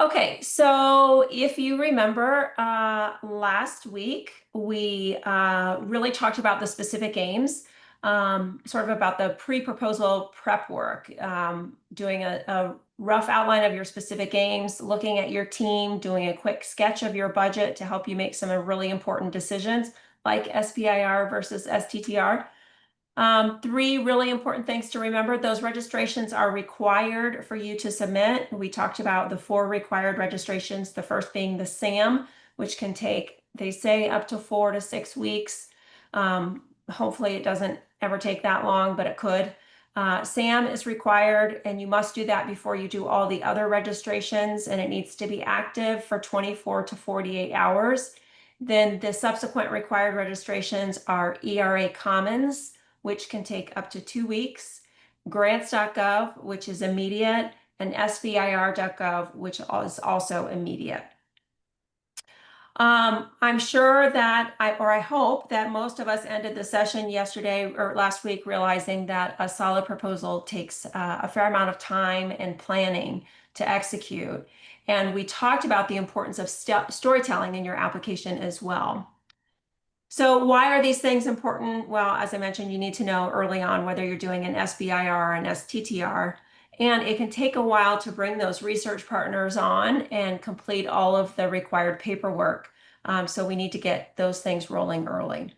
Okay, so if you remember, last week we really talked about the specific aims, sort of about the pre-proposal prep work, doing a rough outline of your specific aims, looking at your team, doing a quick sketch of your budget to help you make some really important decisions like SBIR versus STTR. Three really important things to remember. Those registrations are required for you to submit. We talked about the four required registrations, the first being the SAM, which can take, they say, up to 4 to 6 weeks. Hopefully it doesn't ever take that long, but it could. SAM is required, and you must do that before you do all the other registrations, and it needs to be active for 24 to 48 hours. Then the subsequent required registrations are ERA Commons, which can take up to 2 weeks, grants.gov, which is immediate, and sbir.gov, which is also immediate. I'm sure that I hope that most of us ended the session yesterday or last week realizing that a solid proposal takes a fair amount of time and planning to execute. And we talked about the importance of storytelling in your application as well. So why are these things important? Well, as I mentioned, you need to know early on whether you're doing an SBIR and STTR, and it can take a while to bring those research partners on and complete all of the required paperwork. So we need to get those things rolling early.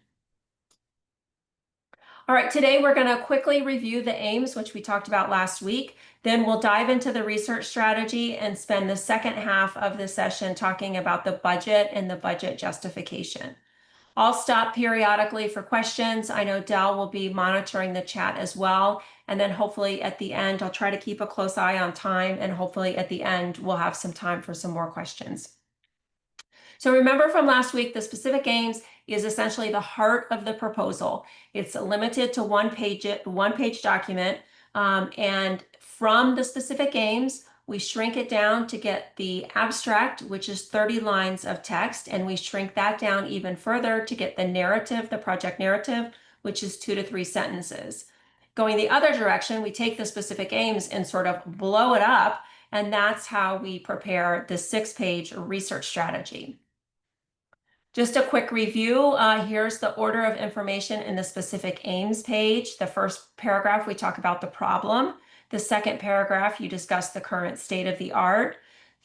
All right, today we're going to quickly review the aims, which we talked about last week. Then we'll dive into the research strategy and spend the second half of the session talking about the budget and the budget justification. I'll stop periodically for questions. I know Dell will be monitoring the chat as well. And then hopefully at the end, I'll try to keep a close eye on time, and hopefully at the end, we'll have some time for some more questions. So remember from last week, the specific aims is essentially the heart of the proposal. It's limited to one page document. And from the specific aims, we shrink it down to get the abstract, which is 30 lines of text, and we shrink that down even further to get the narrative, the project narrative, which is 2 to 3 sentences. Going the other direction, we take the specific aims and sort of blow it up, and that's how we prepare the 6-page research strategy. Just a quick review, here's the order of information in the specific aims page. The first paragraph, we talk about the problem. The second paragraph, you discuss the current state of the art.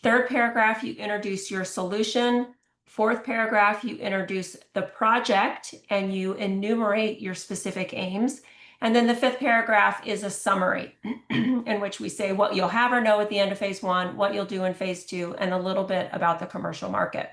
Third paragraph, you introduce your solution. Fourth paragraph, you introduce the project and you enumerate your specific aims. And then the fifth paragraph is a summary in which we say what you'll have or know at the end of phase 1, what you'll do in phase 2, and a little bit about the commercial market.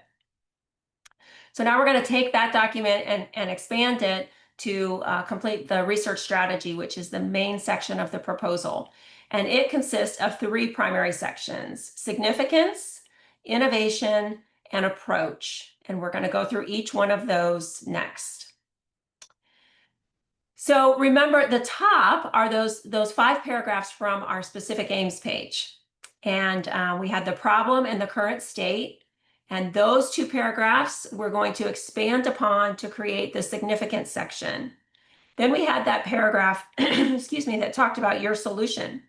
So now we're going to take that document and expand it to complete the research strategy, which is the main section of the proposal. And it consists of 3 primary sections: significance, innovation, and approach. And we're going to go through each one of those next. So remember, the top are those 5 paragraphs from our specific aims page. And we had the problem and the current state. And those 2 paragraphs we're going to expand upon to create the significance section. Then we had that paragraph, excuse me, that talked about your solution.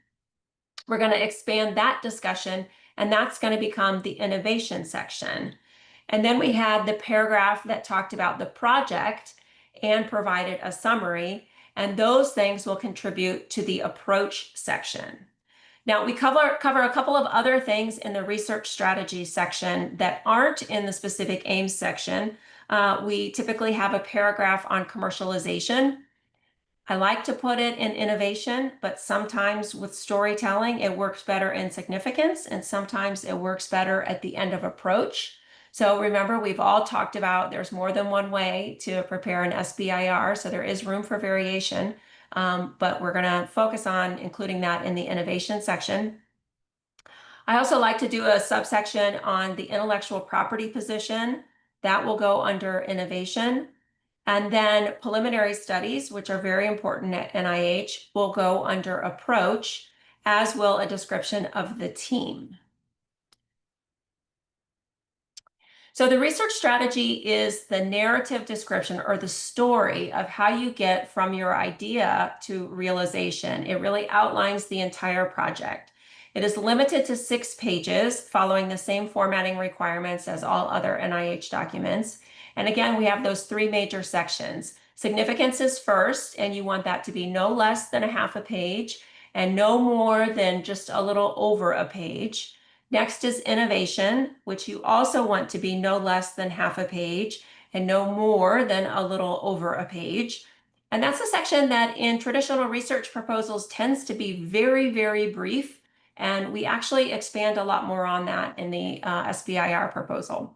We're going to expand that discussion, and that's going to become the innovation section. And then we had the paragraph that talked about the project and provided a summary, and those things will contribute to the approach section. Now, we cover a couple of other things in the research strategy section that aren't in the specific aims section. We typically have a paragraph on commercialization. I like to put it in innovation, but sometimes with storytelling, it works better in significance, and sometimes it works better at the end of approach. So remember, we've all talked about there's more than one way to prepare an SBIR, so there is room for variation. But we're going to focus on including that in the innovation section. I also like to do a subsection on the intellectual property position. That will go under innovation. And then preliminary studies, which are very important at NIH, will go under approach, as will a description of the team. So the research strategy is the narrative description or the story of how you get from your idea to realization. It really outlines the entire project. It is limited to 6 pages, following the same formatting requirements as all other NIH documents. And again, we have those 3 major sections. Significance is first, and you want that to be no less than a half a page and no more than just a little over a page. Next is innovation, which you also want to be no less than half a page and no more than a little over a page. And that's a section that in traditional research proposals tends to be very, very brief. And we actually expand a lot more on that in the SBIR proposal.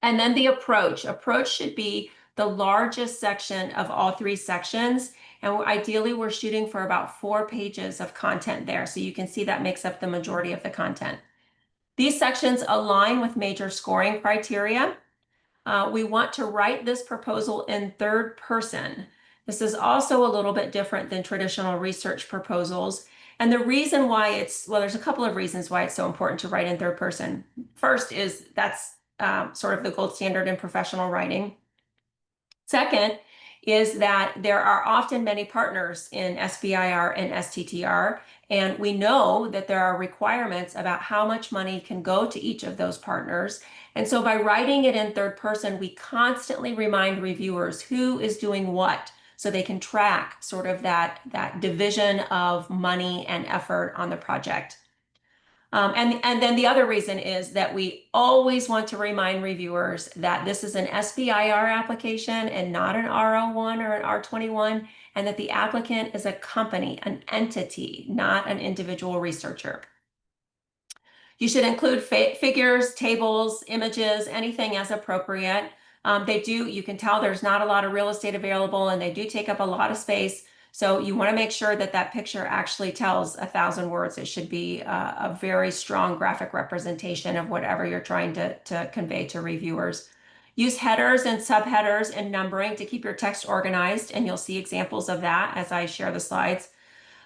And then the approach. Approach should be the largest section of all 3 sections. And ideally, we're shooting for about 4 pages of content there. So you can see that makes up the majority of the content. These sections align with major scoring criteria. We want to write this proposal in third person. This is also a little bit different than traditional research proposals. And the reason why well, there's a couple of reasons why it's so important to write in third person. First is that's sort of the gold standard in professional writing. Second is that there are often many partners in SBIR and STTR, and we know that there are requirements about how much money can go to each of those partners. And so by writing it in third person, we constantly remind reviewers who is doing what, so they can track sort of that division of money and effort on the project. And then the other reason is that we always want to remind reviewers that this is an SBIR application and not an R01 or an R21, and that the applicant is a company, an entity, not an individual researcher. You should include figures, tables, images, anything as appropriate. You can tell there's not a lot of real estate available, and they do take up a lot of space. So you want to make sure that that picture actually tells 1,000 words. It should be a very strong graphic representation of whatever you're trying to convey to reviewers. Use headers and subheaders and numbering to keep your text organized, and you'll see examples of that as I share the slides.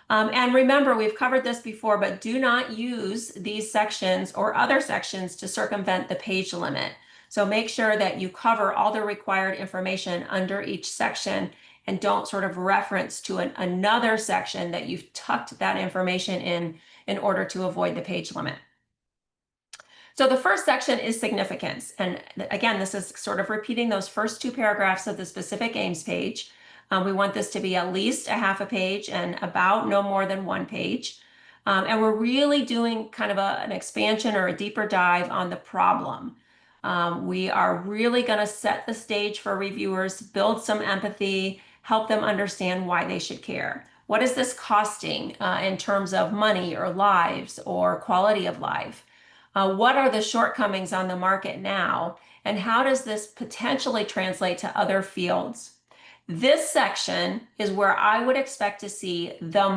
And remember, we've covered this before, but do not use these sections or other sections to circumvent the page limit. So make sure that you cover all the required information under each section and don't sort of reference to another section that you've tucked that information in order to avoid the page limit. So the first section is significance. And again, this is sort of repeating those first 2 paragraphs of the specific aims page. We want this to be at least a half a page and about no more than 1 page. And we're really doing kind of an expansion or a deeper dive on the problem. We are really going to set the stage for reviewers, build some empathy, help them understand why they should care. What is this costing in terms of money or lives or quality of life? What are the shortcomings on the market now? And how does this potentially translate to other fields? This section is where I would expect to see the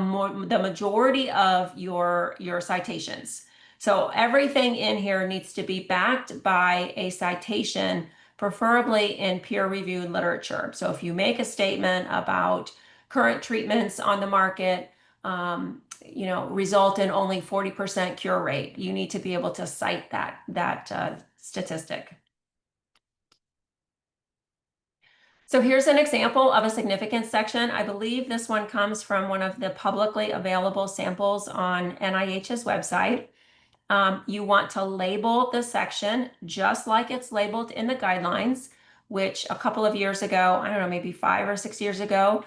majority of your citations. So everything in here needs to be backed by a citation, preferably in peer-reviewed literature. So if you make a statement about current treatments on the market, result in only 40% cure rate, you need to be able to cite that statistic. So here's an example of a significance section. I believe this one comes from one of the publicly available samples on NIH's website. You want to label the section just like it's labeled in the guidelines, which a couple of years ago, I don't know, maybe 5 or 6 years ago,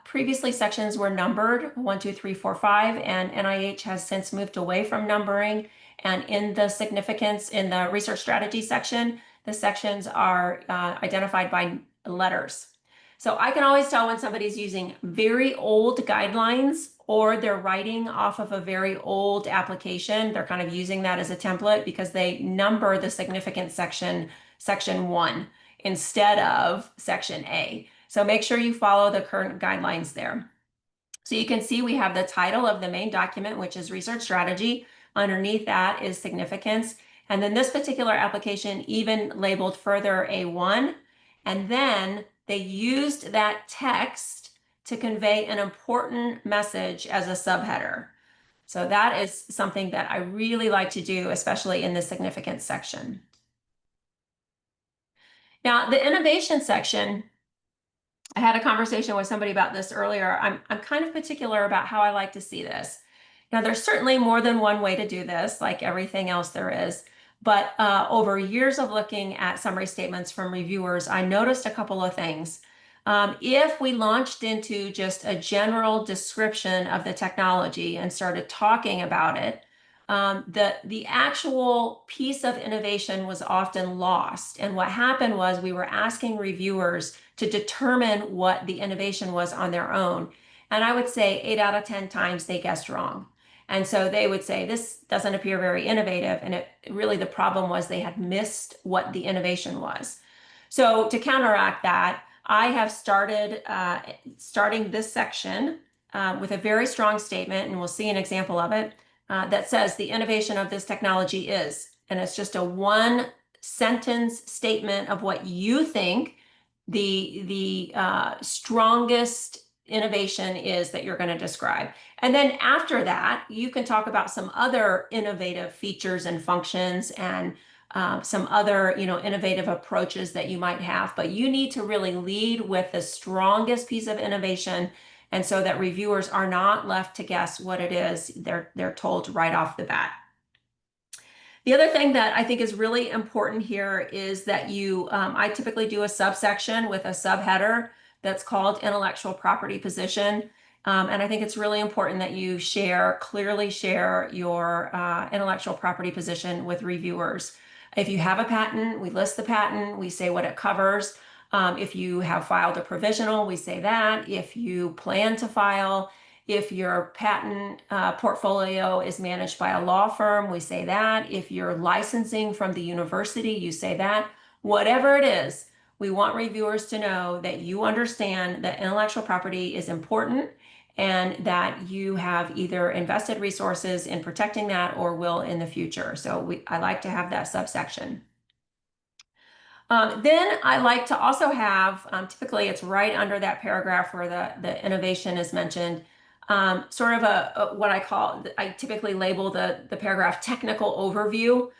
previously sections were numbered 1, 2, 3, 4, 5, and NIH has since moved away from numbering. And in the significance, in the research strategy section, the sections are identified by letters. So I can always tell when somebody's using very old guidelines or they're writing off of a very old application. They're kind of using that as a template because they number the significance section 1 instead of section A. So make sure you follow the current guidelines there. So you can see we have the title of the main document, which is research strategy. Underneath that is significance. And then this particular application even labeled further A1. And then they used that text to convey an important message as a subheader. So that is something that I really like to do, especially in the significance section. Now, the innovation section, I had a conversation with somebody about this earlier. I'm kind of particular about how I like to see this. Now, there's certainly more than one way to do this, like everything else there is. But over years of looking at summary statements from reviewers, I noticed a couple of things. If we launched into just a general description of the technology and started talking about it, the actual piece of innovation was often lost. And what happened was we were asking reviewers to determine what the innovation was on their own. And I would say 8 out of 10 times they guessed wrong. And so they would say, this doesn't appear very innovative. And really the problem was they had missed what the innovation was. So to counteract that, I have starting this section with a very strong statement, and we'll see an example of it, that says the innovation of this technology is, and it's just a one sentence statement of what you think the strongest innovation is that you're going to describe. And then after that, you can talk about some other innovative features and functions and some other, innovative approaches that you might have. But you need to really lead with the strongest piece of innovation, and so that reviewers are not left to guess what it is they're told right off the bat. The other thing that I think is really important here is that I typically do a subsection with a subheader that's called intellectual property position. And I think it's really important that you clearly share your intellectual property position with reviewers. If you have a patent, we list the patent, we say what it covers. If you have filed a provisional, we say that. If you plan to file, if your patent portfolio is managed by a law firm, we say that. If you're licensing from the university, you say that. Whatever it is, we want reviewers to know that you understand that intellectual property is important and that you have either invested resources in protecting that or will in the future. So I like to have that subsection. Then I like to also have, typically it's right under that paragraph where the innovation is mentioned, sort of what I typically label the paragraph technical overview,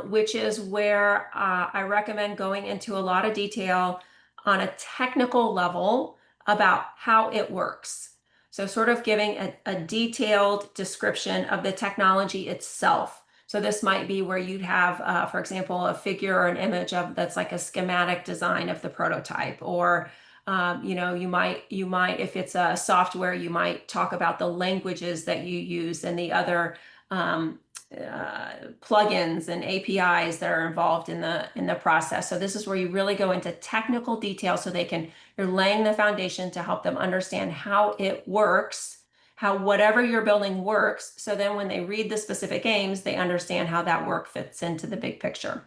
which is where I recommend going into a lot of detail on a technical level about how it works. So sort of giving a detailed description of the technology itself. So this might be where you'd have, for example, a figure or an image that's like a schematic design of the prototype, or you might, if it's a software, you might talk about the languages that you use and the other plugins and APIs that are involved in the process. So this is where you really go into technical detail so you're laying the foundation to help them understand how it works, how whatever you're building works. So then when they read the specific aims, they understand how that work fits into the big picture.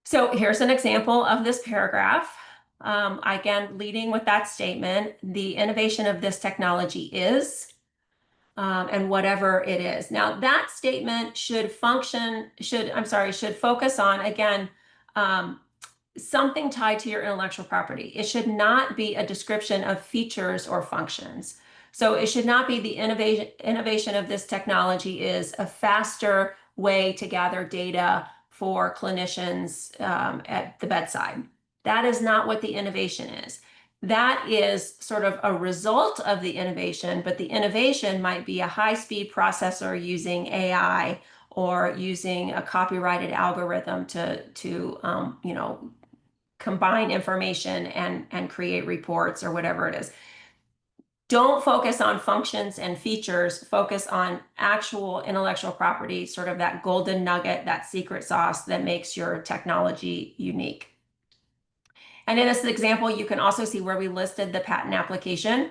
So here's an example of this paragraph. Again, leading with that statement, the innovation of this technology is, and whatever it is. Now that statement should focus on, again, something tied to your intellectual property. It should not be a description of features or functions. So it should not be the innovation of this technology is a faster way to gather data for clinicians at the bedside. That is not what the innovation is. That is sort of a result of the innovation, but the innovation might be a high-speed processor using AI or using a copyrighted algorithm to combine information and create reports or whatever it is. Don't focus on functions and features, focus on actual intellectual property, sort of that golden nugget, that secret sauce that makes your technology unique. And in this example, you can also see where we listed the patent application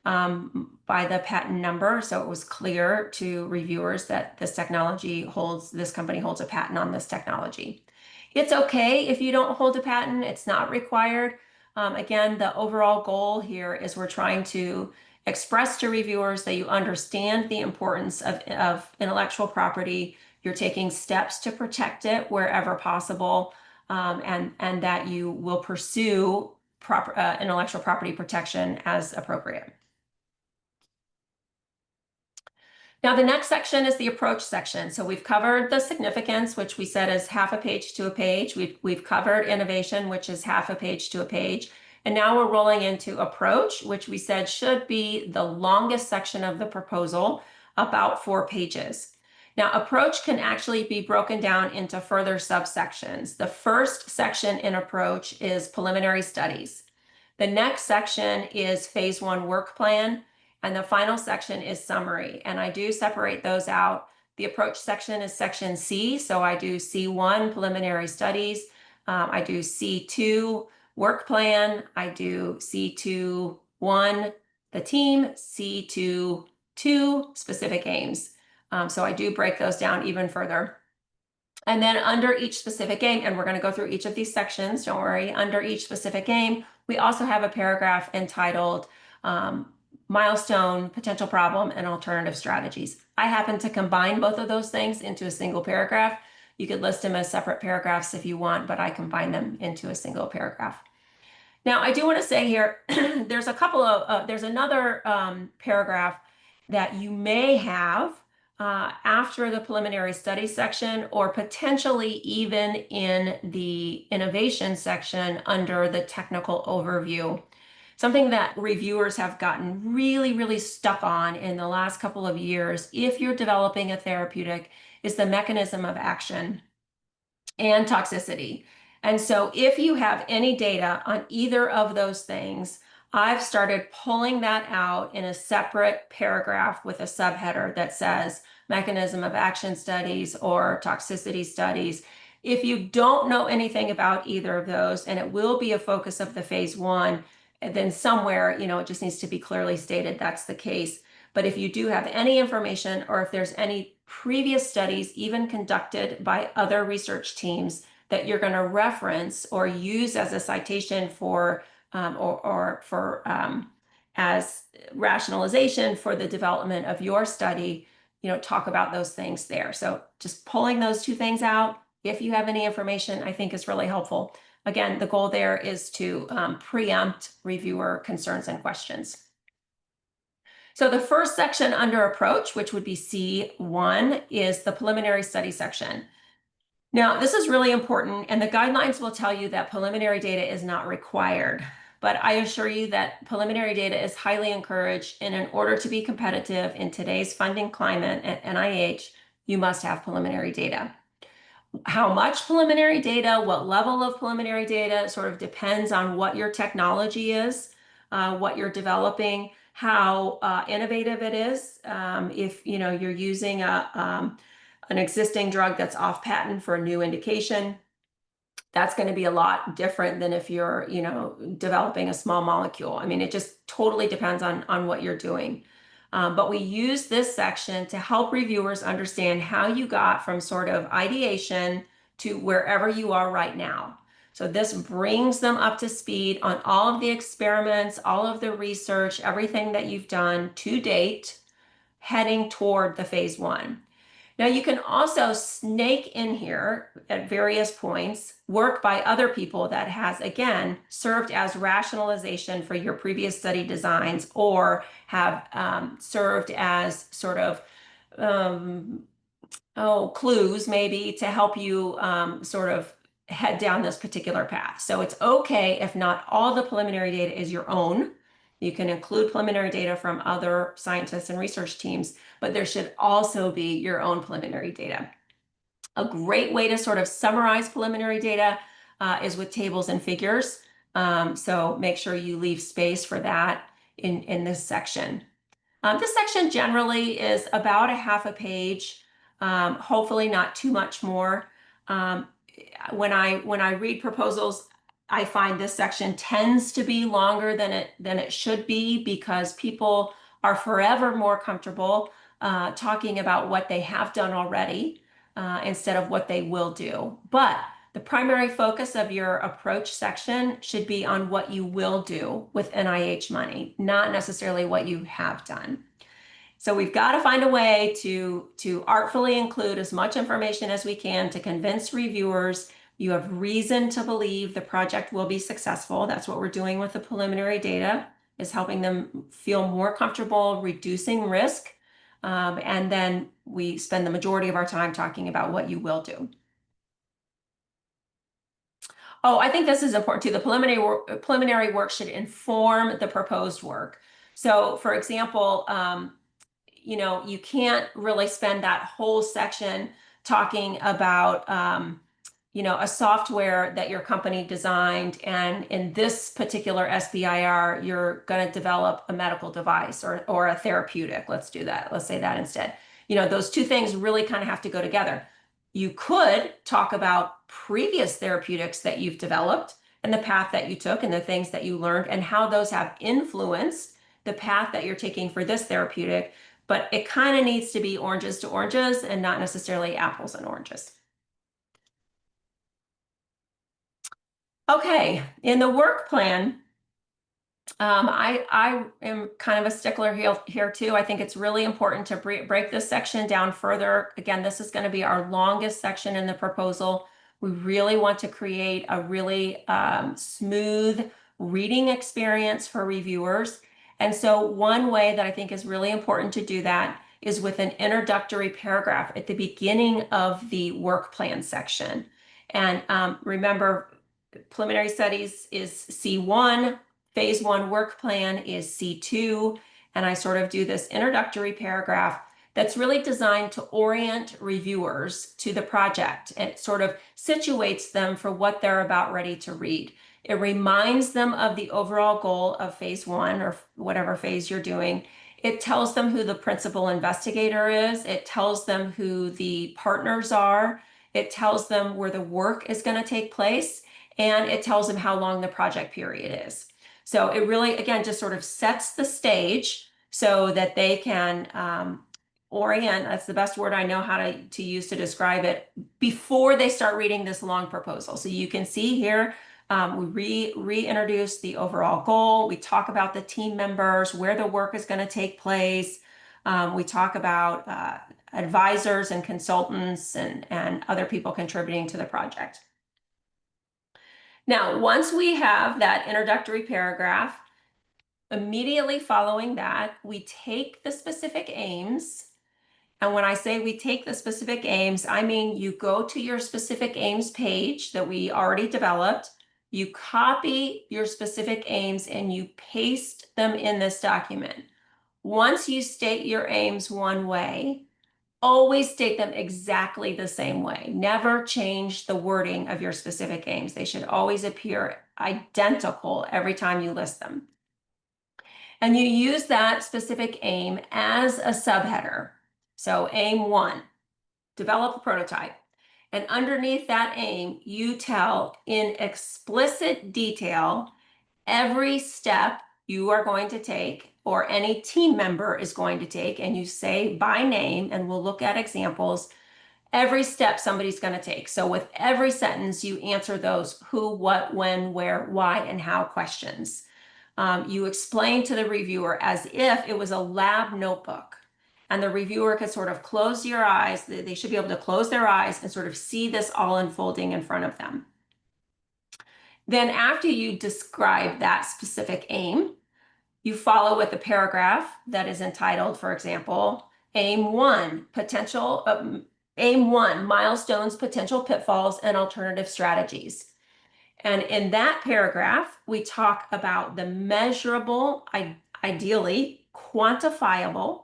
by the patent number. So it was clear to reviewers that this company holds a patent on this technology. It's okay if you don't hold a patent, it's not required. Again, the overall goal here is we're trying to express to reviewers that you understand the importance of intellectual property. You're taking steps to protect it wherever possible, and that you will pursue proper intellectual property protection as appropriate. Now, the next section is the approach section. So we've covered the significance, which we said is half a page to a page. We've covered innovation, which is half a page to a page. And now we're rolling into approach, which we said should be the longest section of the proposal, about 4 pages. Now, approach can actually be broken down into further subsections. The first section in approach is preliminary studies. The next section is phase 1 work plan, and the final section is summary. And I do separate those out. The approach section is section C, so I do C1 preliminary studies. I do C2 work plan. I do C2-1 the team, C2-2 specific aims. So I do break those down even further. And then under each specific aim, and we're going to go through each of these sections, don't worry, under each specific aim, we also have a paragraph entitled Milestone, Potential Problem, and Alternative Strategies. I happen to combine both of those things into a single paragraph. You could list them as separate paragraphs if you want, but I combine them into a single paragraph. Now, I do want to say here, there's another paragraph that you may have after the preliminary study section, or potentially even in the innovation section under the technical overview. Something that reviewers have gotten really, really stuck on in the last couple of years, if you're developing a therapeutic, is the mechanism of action and toxicity. And so if you have any data on either of those things, I've started pulling that out in a separate paragraph with a subheader that says mechanism of action studies or toxicity studies. If you don't know anything about either of those, and it will be a focus of the phase 1, then somewhere, it just needs to be clearly stated that's the case. But if you do have any information, or if there's any previous studies even conducted by other research teams that you're going to reference or use as a citation for as rationalization for the development of your study, talk about those things there. So just pulling those 2 things out, if you have any information, I think is really helpful. Again, the goal there is to preempt reviewer concerns and questions. So the first section under approach, which would be C1, is the preliminary study section. Now, this is really important, and the guidelines will tell you that preliminary data is not required, but I assure you that preliminary data is highly encouraged, and in order to be competitive in today's funding climate at NIH, you must have preliminary data. How much preliminary data, what level of preliminary data, sort of depends on what your technology is, what you're developing, how innovative it is. If you're using an existing drug that's off patent for a new indication, that's going to be a lot different than if you're developing a small molecule. I mean, it just totally depends on what you're doing. But we use this section to help reviewers understand how you got from sort of ideation to wherever you are right now. So this brings them up to speed on all of the experiments, all of the research, everything that you've done to date, heading toward the phase 1. Now you can also snake in here at various points work by other people that has, again, served as rationalization for your previous study designs, or have served as sort of clues maybe to help you sort of head down this particular path. So it's okay if not all the preliminary data is your own. You can include preliminary data from other scientists and research teams, but there should also be your own preliminary data. A great way to sort of summarize preliminary data is with tables and figures. So make sure you leave space for that in this section. This section generally is about a half a page, hopefully not too much more. When I read proposals, I find this section tends to be longer than it should be, because people are forever more comfortable talking about what they have done already instead of what they will do. But the primary focus of your approach section should be on what you will do with NIH money, not necessarily what you have done. So we've got to find a way to artfully include as much information as we can to convince reviewers you have reason to believe the project will be successful. That's what we're doing with the preliminary data, is helping them feel more comfortable reducing risk. And then we spend the majority of our time talking about what you will do. Oh, I think this is important too. The preliminary work should inform the proposed work. So, for example, you can't really spend that whole section talking about, a software that your company designed. And in this particular SBIR, you're going to develop a medical device or a therapeutic. Let's do that. Let's say that instead. Those two things really kind of have to go together. You could talk about previous therapeutics that you've developed and the path that you took and the things that you learned and how those have influenced the path that you're taking for this therapeutic. But it kind of needs to be oranges to oranges and not necessarily apples and oranges. Okay, in the work plan, I am kind of a stickler here too. I think it's really important to break this section down further. Again, this is going to be our longest section in the proposal. We really want to create a really smooth reading experience for reviewers. And so one way that I think is really important to do that is with an introductory paragraph at the beginning of the work plan section. And remember, preliminary studies is C1, phase 1 work plan is C2, and I sort of do this introductory paragraph that's really designed to orient reviewers to the project. It sort of situates them for what they're about ready to read. It reminds them of the overall goal of phase 1 or whatever phase you're doing. It tells them who the principal investigator is. It tells them who the partners are. It tells them where the work is going to take place, and it tells them how long the project period is. So it really, again, just sort of sets the stage so that they can orient, that's the best word I know how to use to describe it, before they start reading this long proposal. So you can see here, we reintroduce the overall goal. We talk about the team members, where the work is going to take place. We talk about advisors and consultants and other people contributing to the project. Now, once we have that introductory paragraph, immediately following that, we take the specific aims. And when I say we take the specific aims, I mean you go to your specific aims page that we already developed, you copy your specific aims and you paste them in this document. Once you state your aims one way, always state them exactly the same way. Never change the wording of your specific aims. They should always appear identical every time you list them. And you use that specific aim as a subheader. So aim 1, develop a prototype. And underneath that aim, you tell in explicit detail every step you are going to take or any team member is going to take, and you say by name, and we'll look at examples, every step somebody's going to take. So with every sentence, you answer those who, what, when, where, why, and how questions. You explain to the reviewer as if it was a lab notebook, and the reviewer could sort of close your eyes. They should be able to close their eyes and sort of see this all unfolding in front of them. Then after you describe that specific aim, you follow with a paragraph that is entitled, for example, Aim 1, Aim 1, Milestones, Potential Pitfalls, and Alternative Strategies. And in that paragraph, we talk about the measurable, ideally quantifiable.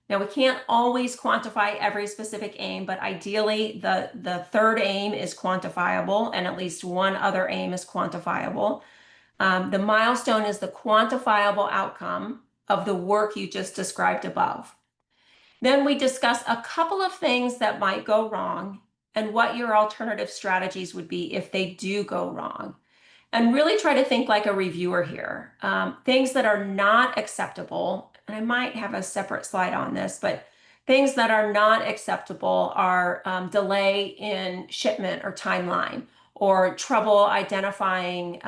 Now, we can't always quantify every specific aim, but ideally the third aim is quantifiable and at least one other aim is quantifiable. The milestone is the quantifiable outcome of the work you just described above. Then we discuss a couple of things that might go wrong and what your alternative strategies would be if they do go wrong. And really try to think like a reviewer here. Things that are not acceptable, and I might have a separate slide on this, but things that are not acceptable are delay in shipment or timeline, or trouble identifying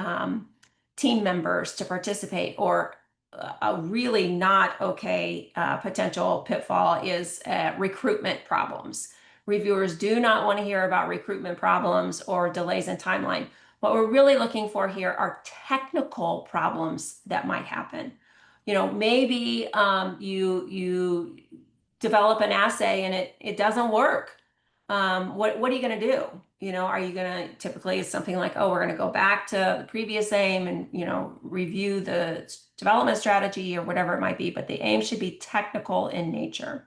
team members to participate, or a really not okay potential pitfall is recruitment problems. Reviewers do not want to hear about recruitment problems or delays in timeline. What we're really looking for here are technical problems that might happen. Maybe you develop an assay and it doesn't work. what are you going to do? Are you going to typically it's something like, oh, we're going to go back to the previous aim and, review the development strategy or whatever it might be, but the aim should be technical in nature.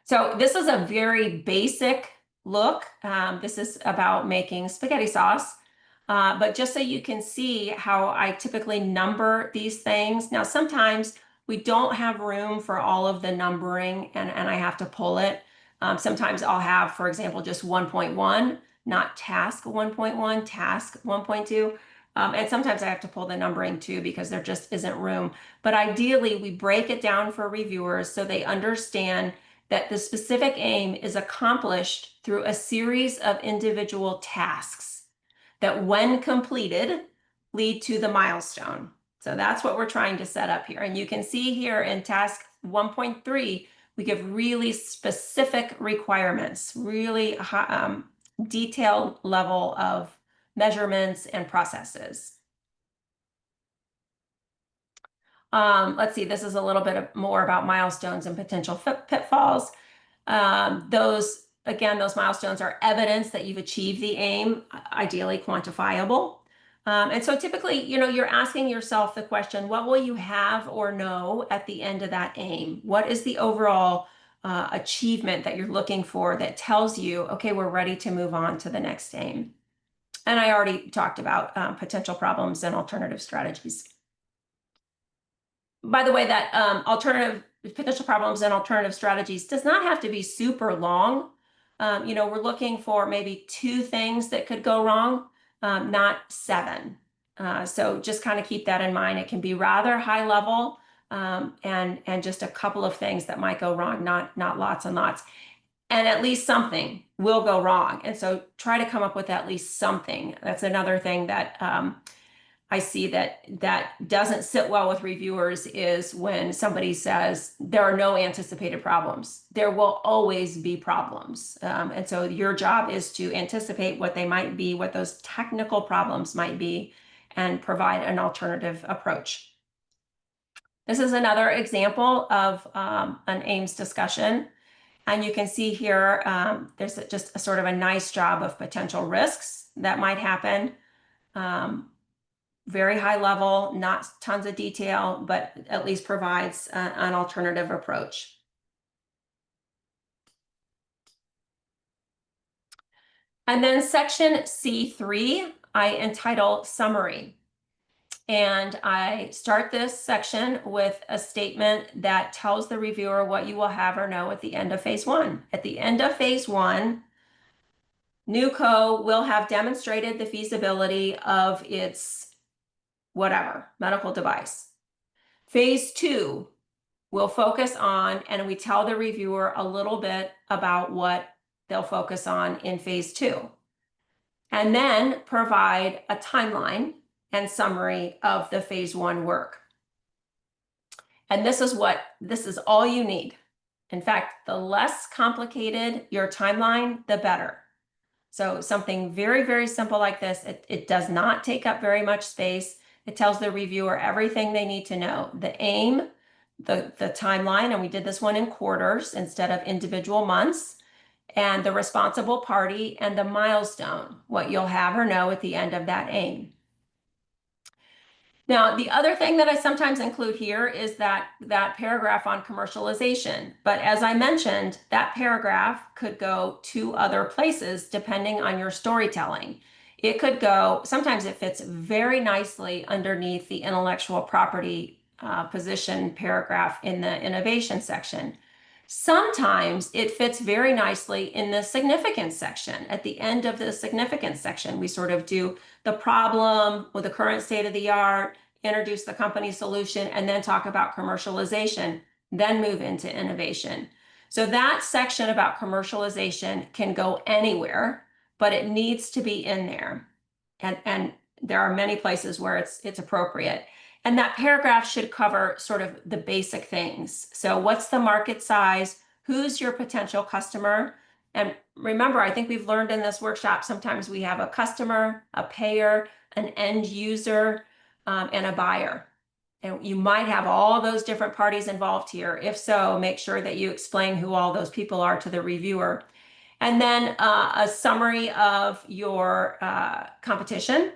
So this is a very basic look. This is about making spaghetti sauce. But just so you can see how I typically number these things. Now, sometimes we don't have room for all of the numbering and I have to pull it. Sometimes I'll have, for example, just 1.1, not task 1.1, task 1.2. And sometimes I have to pull the numbering too because there just isn't room. But ideally, we break it down for reviewers so they understand that the specific aim is accomplished through a series of individual tasks that, when completed, lead to the milestone. So that's what we're trying to set up here. And you can see here in task 1.3, we give really specific requirements, really detailed level of measurements and processes. Let's see, this is a little bit more about milestones and potential pitfalls. Those milestones are evidence that you've achieved the aim, ideally quantifiable. And so typically, you're asking yourself the question, what will you have or know at the end of that aim? What is the overall achievement that you're looking for that tells you, okay, we're ready to move on to the next aim? And I already talked about potential problems and alternative strategies. By the way, that alternative potential problems and alternative strategies does not have to be super long. We're looking for maybe 2 things that could go wrong, not 7. So just kind of keep that in mind. It can be rather high level and just a couple of things that might go wrong, not lots and lots. And at least something will go wrong. And so try to come up with at least something. That's another thing that I see that doesn't sit well with reviewers is when somebody says there are no anticipated problems. There will always be problems. And so your job is to anticipate what they might be, what those technical problems might be, and provide an alternative approach. This is another example of an AIMS discussion. And you can see here, there's just a sort of a nice job of potential risks that might happen. Very high level, not tons of detail, but at least provides an alternative approach. And then section C3, I entitle Summary. And I start this section with a statement that tells the reviewer what you will have or know at the end of phase 1. At the end of phase 1, NewCo will have demonstrated the feasibility of its whatever, medical device. Phase 2 will focus on, and we tell the reviewer a little bit about what they'll focus on in phase 2. And then provide a timeline and summary of the phase 1 work. And this is all you need. In fact, the less complicated your timeline, the better. So something very, very simple like this, it does not take up very much space. It tells the reviewer everything they need to know. The aim, the timeline, and we did this one in quarters instead of individual months, and the responsible party and the milestone, what you'll have or know at the end of that aim. Now, the other thing that I sometimes include here is that paragraph on commercialization. But as I mentioned, that paragraph could go 2 other places depending on your storytelling. It could go, sometimes it fits very nicely underneath the intellectual property position paragraph in the innovation section. Sometimes it fits very nicely in the significance section. At the end of the significance section, we sort of do the problem with the current state of the art, introduce the company solution, and then talk about commercialization, then move into innovation. So that section about commercialization can go anywhere, but it needs to be in there. And there are many places where it's appropriate. And that paragraph should cover sort of the basic things. So what's the market size? Who's your potential customer? And remember, I think we've learned in this workshop, sometimes we have a customer, a payer, an end user, and a buyer. And you might have all those different parties involved here. If so, make sure that you explain who all those people are to the reviewer. And then a summary of your competition.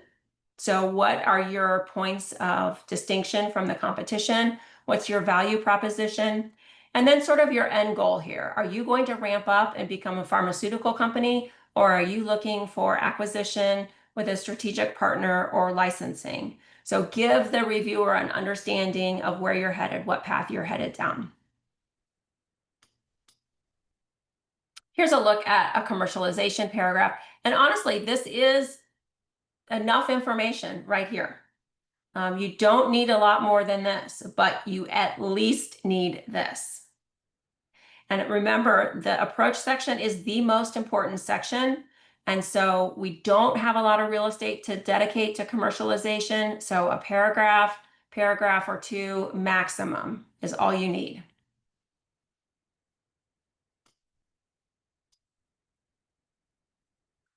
So what are your points of distinction from the competition? What's your value proposition? And then sort of your end goal here. Are you going to ramp up and become a pharmaceutical company, or are you looking for acquisition with a strategic partner or licensing? So give the reviewer an understanding of where you're headed, what path you're headed down. Here's a look at a commercialization paragraph. And honestly, this is enough information right here. You don't need a lot more than this, but you at least need this. And remember, the approach section is the most important section. And so we don't have a lot of real estate to dedicate to commercialization. So a paragraph or two maximum is all you need.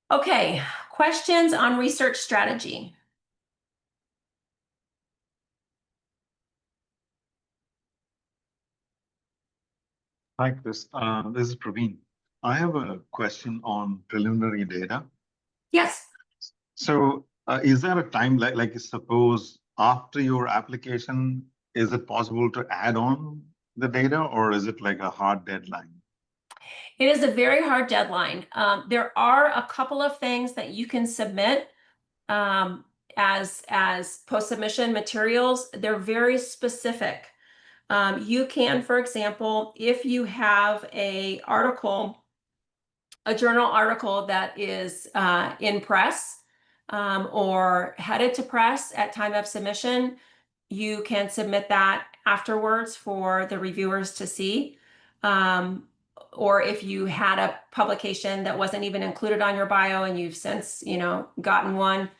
Okay, questions on research strategy. Hi, Chris. This is Praveen. I have a question on preliminary data. Yes. So, is there a time like suppose after your application, is it possible to add on the data, or is it like a hard deadline? It is a very hard deadline. There are a couple of things that you can submit as post-submission materials. They're very specific. You can, for example, if you have a journal article that is in press or headed to press at time of submission, you can submit that afterwards for the reviewers to see. Or if you had a publication that wasn't even included on your bio and you've since, gotten one.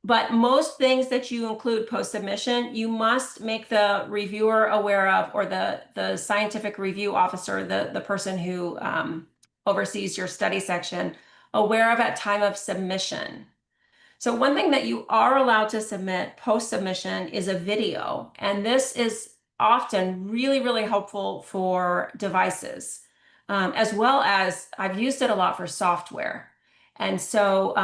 But most things that you include post-submission, you must make the reviewer aware of, or the scientific review officer, the person who oversees your study section, aware of at time of submission. So one thing that you are allowed to submit post-submission is a video, and this is often really, really helpful for devices, as well as I've used it a lot for software. And so,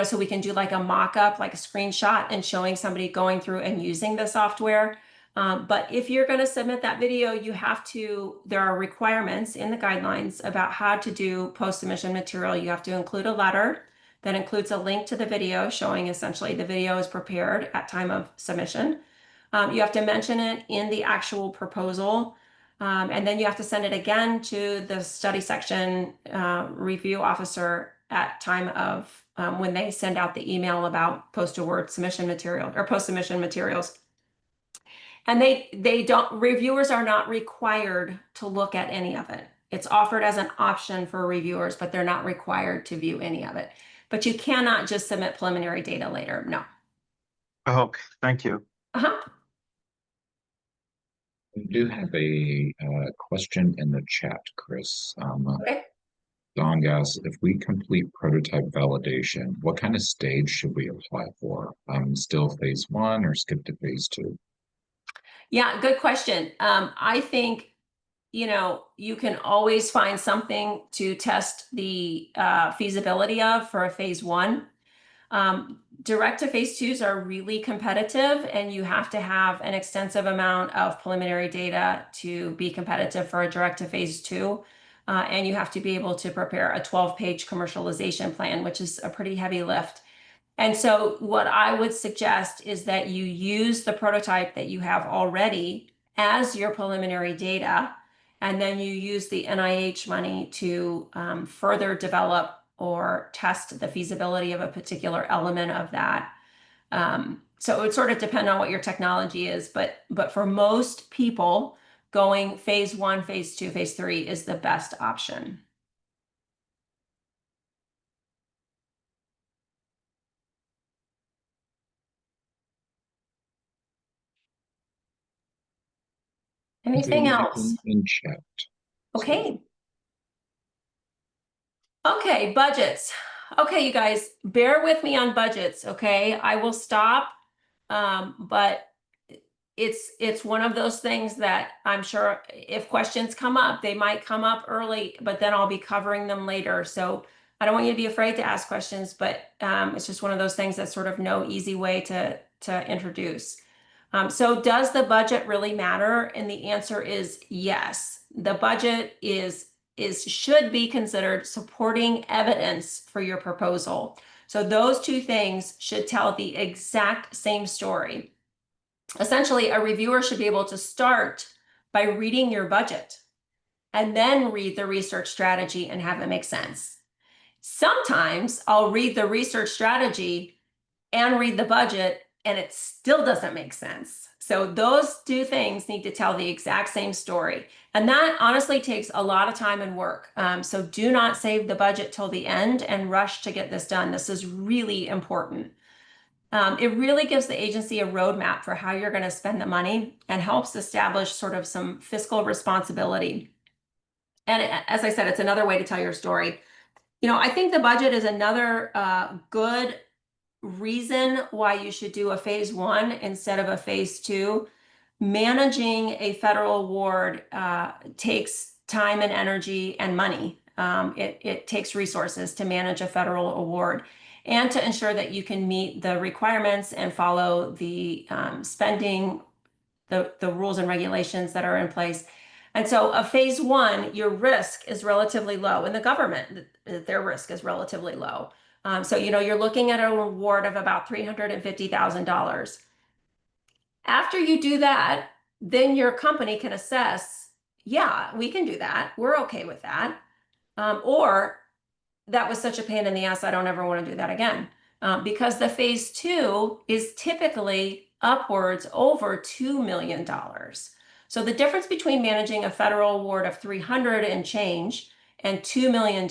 so we can do like a mock-up, like a screenshot and showing somebody going through and using the software. But if you're going to submit that video, there are requirements in the guidelines about how to do post-submission material. You have to include a letter that includes a link to the video showing essentially the video is prepared at time of submission. You have to mention it in the actual proposal. And then you have to send it again to the study section review officer at time of when they send out the email about post-award submission material or post-submission materials. And reviewers are not required to look at any of it. It's offered as an option for reviewers, but they're not required to view any of it. But you cannot just submit preliminary data later. No. Okay, thank you. We do have a question in the chat, Chris. Okay. Dong asks, if we complete prototype validation, what kind of stage should we apply for? Still phase 1 or skip to phase 2? Yeah, good question. I think, you can always find something to test the feasibility of for a phase 1. Direct to phase 2s are really competitive, and you have to have an extensive amount of preliminary data to be competitive for a direct to phase 2. And you have to be able to prepare a 12-page commercialization plan, which is a pretty heavy lift. And so what I would suggest is that you use the prototype that you have already as your preliminary data, and then you use the NIH money to further develop or test the feasibility of a particular element of that. So it would sort of depend on what your technology is, but for most people, going phase 1, phase 2, phase 3 is the best option. Anything else? In chat. Okay. Okay, budgets. Okay, you guys, bear with me on budgets, okay? I will stop, but it's one of those things that I'm sure if questions come up, they might come up early, but then I'll be covering them later. So I don't want you to be afraid to ask questions, but it's just one of those things that's sort of no easy way to introduce. So does the budget really matter? And the answer is yes. The budget should be considered supporting evidence for your proposal. So those two things should tell the exact same story. Essentially, a reviewer should be able to start by reading your budget and then read the research strategy and have it make sense. Sometimes I'll read the research strategy and read the budget and it still doesn't make sense. So those two things need to tell the exact same story. And that honestly takes a lot of time and work. So do not save the budget till the end and rush to get this done. This is really important. It really gives the agency a roadmap for how you're going to spend the money and helps establish sort of some fiscal responsibility. And as I said, it's another way to tell your story. I think the budget is another good reason why you should do a phase 1 instead of a phase 2. Managing a federal award takes time and energy and money. It takes resources to manage a federal award and to ensure that you can meet the requirements and follow the spending, the rules and regulations that are in place. And so a phase 1, your risk is relatively low, and the government, their risk is relatively low. So, you're looking at an award of about $350,000. After you do that, then your company can assess, yeah, we can do that. We're okay with that. Or that was such a pain in the ass, I don't ever want to do that again. Because the phase 2 is typically upwards over $2 million. So the difference between managing a federal award of 300 and change and $2 million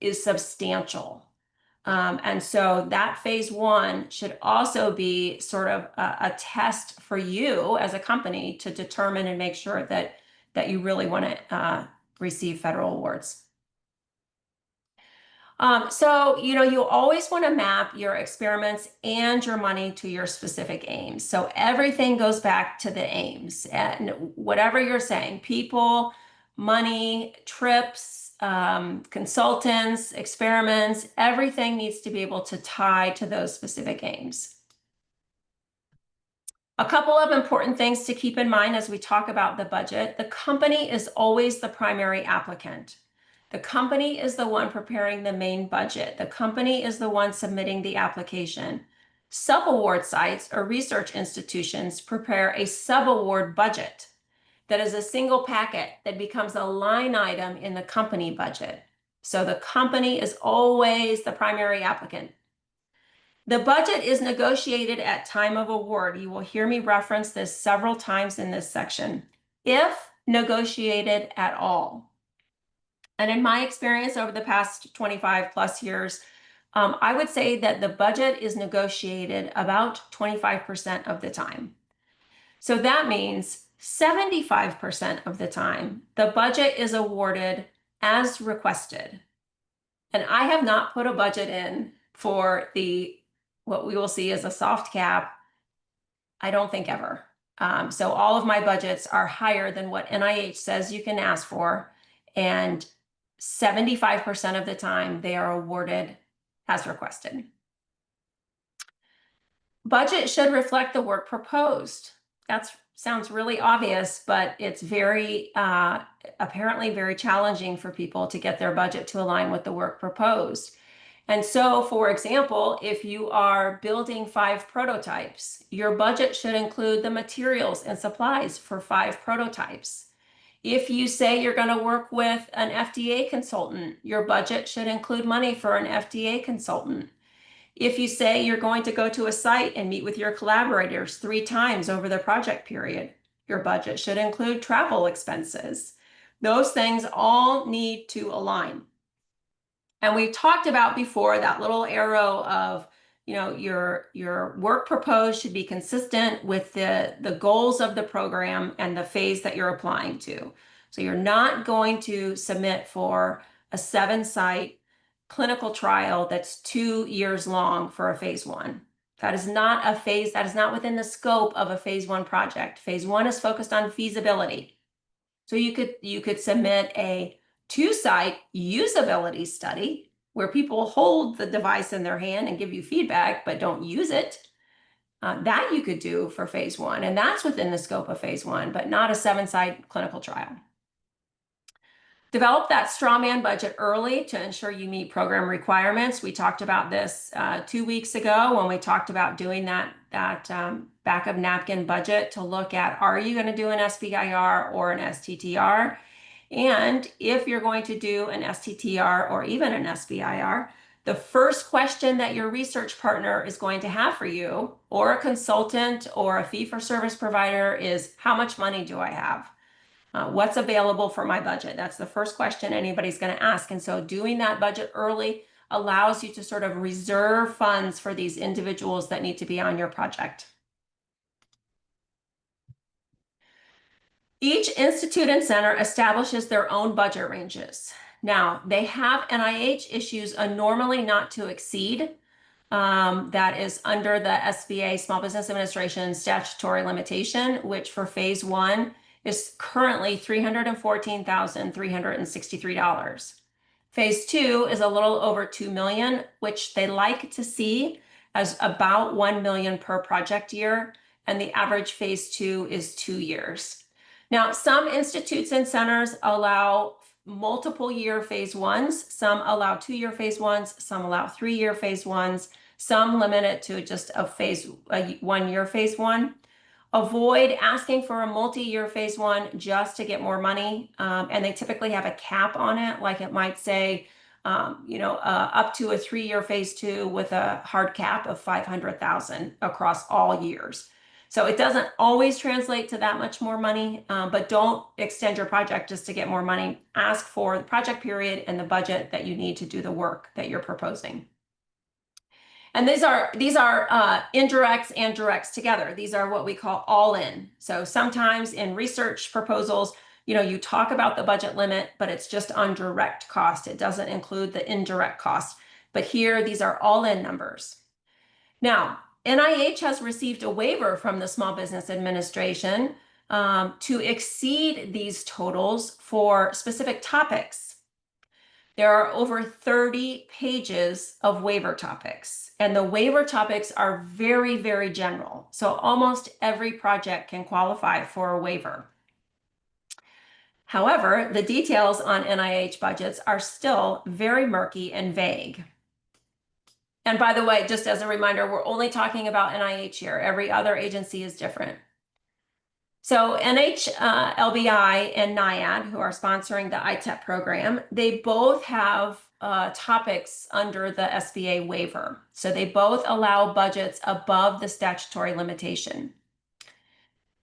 is substantial. And so that phase 1 should also be sort of a test for you as a company to determine and make sure that you really want to receive federal awards. So, you always want to map your experiments and your money to your specific aims. So everything goes back to the aims, and whatever you're saying, people, money, trips, consultants, experiments, everything needs to be able to tie to those specific aims. A couple of important things to keep in mind as we talk about the budget. The company is always the primary applicant. The company is the one preparing the main budget. The company is the one submitting the application. Subaward sites or research institutions prepare a subaward budget that is a single packet that becomes a line item in the company budget. So the company is always the primary applicant. The budget is negotiated at time of award. You will hear me reference this several times in this section. If negotiated at all. And in my experience over the past 25 plus years, I would say that the budget is negotiated about 25% of the time. So that means 75% of the time, the budget is awarded as requested. And I have not put a budget in for what we will see as a soft cap, I don't think ever. So all of my budgets are higher than what NIH says you can ask for. And 75% of the time, they are awarded as requested. Budget should reflect the work proposed. That sounds really obvious, but it's apparently very challenging for people to get their budget to align with the work proposed. And so, for example, if you are building 5 prototypes, your budget should include the materials and supplies for 5 prototypes. If you say you're going to work with an FDA consultant, your budget should include money for an FDA consultant. If you say you're going to go to a site and meet with your collaborators 3 times over the project period, your budget should include travel expenses. Those things all need to align. And we talked about before that little arrow of, your work proposed should be consistent with the goals of the program and the phase that you're applying to. So you're not going to submit for a 7-site clinical trial that's 2 years long for a phase 1. That is not within the scope of a phase one project. Phase one is focused on feasibility. So you could submit a 2-site usability study where people hold the device in their hand and give you feedback, but don't use it. That you could do for phase one, and that's within the scope of phase one, but not a 7-site clinical trial. Develop that straw man budget early to ensure you meet program requirements. We talked about this 2 weeks ago when we talked about doing that back of napkin budget to look at, are you going to do an SBIR or an STTR? And if you're going to do an STTR or even an SBIR, the first question that your research partner is going to have for you, or a consultant or a fee-for-service provider, is how much money do I have? What's available for my budget? That's the first question anybody's going to ask. And so doing that budget early allows you to sort of reserve funds for these individuals that need to be on your project. Each institute and center establishes their own budget ranges. Now, they have NIH issues a normally not to exceed. That is under the SBA, Small Business Administration, statutory limitation, which for phase one is currently $314,363. Phase two is a little over $2 million, which they like to see as about $1 million per project year, and the average phase two is 2 years. Now, some institutes and centers allow multiple year phase ones, some allow 2-year phase ones, some allow 3-year phase ones, some limit it to just a 1-year phase one. Avoid asking for a multi-year phase one just to get more money. And they typically have a cap on it, like it might say, up to a 3-year phase two with a hard cap of $500,000 across all years. So it doesn't always translate to that much more money, but don't extend your project just to get more money. Ask for the project period and the budget that you need to do the work that you're proposing. And these are indirects and directs together. These are what we call all in. So sometimes in research proposals, you talk about the budget limit, but it's just on direct cost. It doesn't include the indirect cost. But here, these are all in numbers. Now, NIH has received a waiver from the Small Business Administration to exceed these totals for specific topics. There are over 30 pages of waiver topics, and the waiver topics are very, very general. So almost every project can qualify for a waiver. However, the details on NIH budgets are still very murky and vague. And by the way, just as a reminder, we're only talking about NIH here. Every other agency is different. So LBI and NIAID, who are sponsoring the ITEP program, they both have topics under the SBA waiver. So they both allow budgets above the statutory limitation.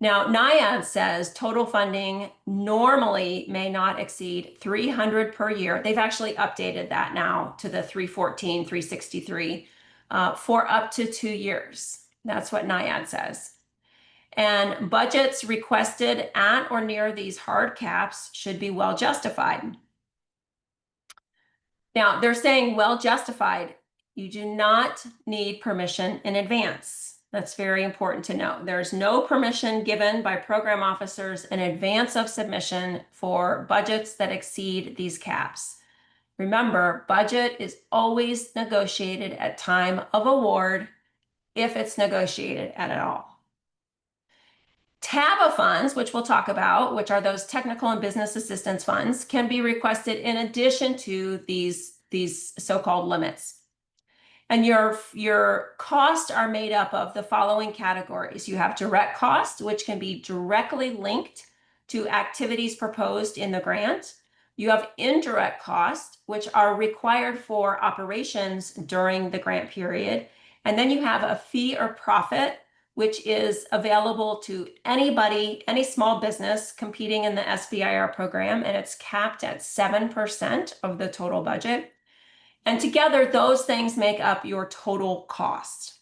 Now, NIAID says total funding normally may not exceed $300 per year. They've actually updated that now to the 314, 363 for up to 2 years. That's what NIAID says. And budgets requested at or near these hard caps should be well justified. Now, they're saying well justified. You do not need permission in advance. That's very important to know. There's no permission given by program officers in advance of submission for budgets that exceed these caps. Remember, budget is always negotiated at time of award, if it's negotiated at all. TABA funds, which we'll talk about, which are those technical and business assistance funds, can be requested in addition to these so-called limits. And your costs are made up of the following categories. You have direct costs, which can be directly linked to activities proposed in the grant. You have indirect costs, which are required for operations during the grant period. And then you have a fee or profit, which is available to anybody, any small business competing in the SBIR program, and it's capped at 7% of the total budget. And together, those things make up your total cost.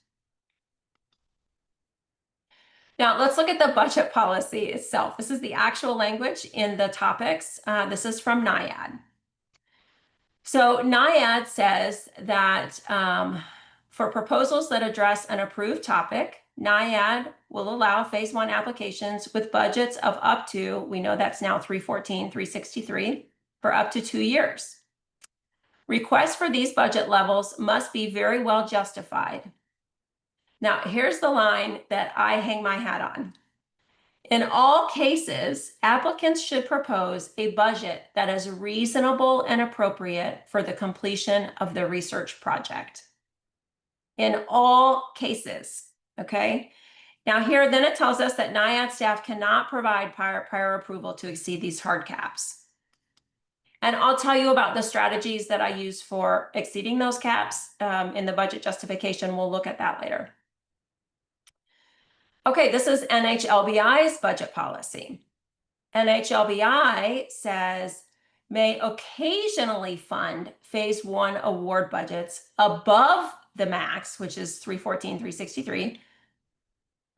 Now, let's look at the budget policy itself. This is the actual language in the topics. This is from NIAID. So NIAID says that For proposals that address an approved topic, NIAID will allow phase 1 applications with budgets of up to, we know that's now 314, 363, for up to 2 years. Requests for these budget levels must be very well justified. Now, here's the line that I hang my hat on. In all cases, applicants should propose a budget that is reasonable and appropriate for the completion of the research project. In all cases, okay? Now here, then it tells us that NIAID staff cannot provide prior approval to exceed these hard caps. And I'll tell you about the strategies that I use for exceeding those caps in the budget justification. We'll look at that later. Okay, this is NHLBI's budget policy. NHLBI says may occasionally fund phase 1 award budgets above the max, which is 314, 363.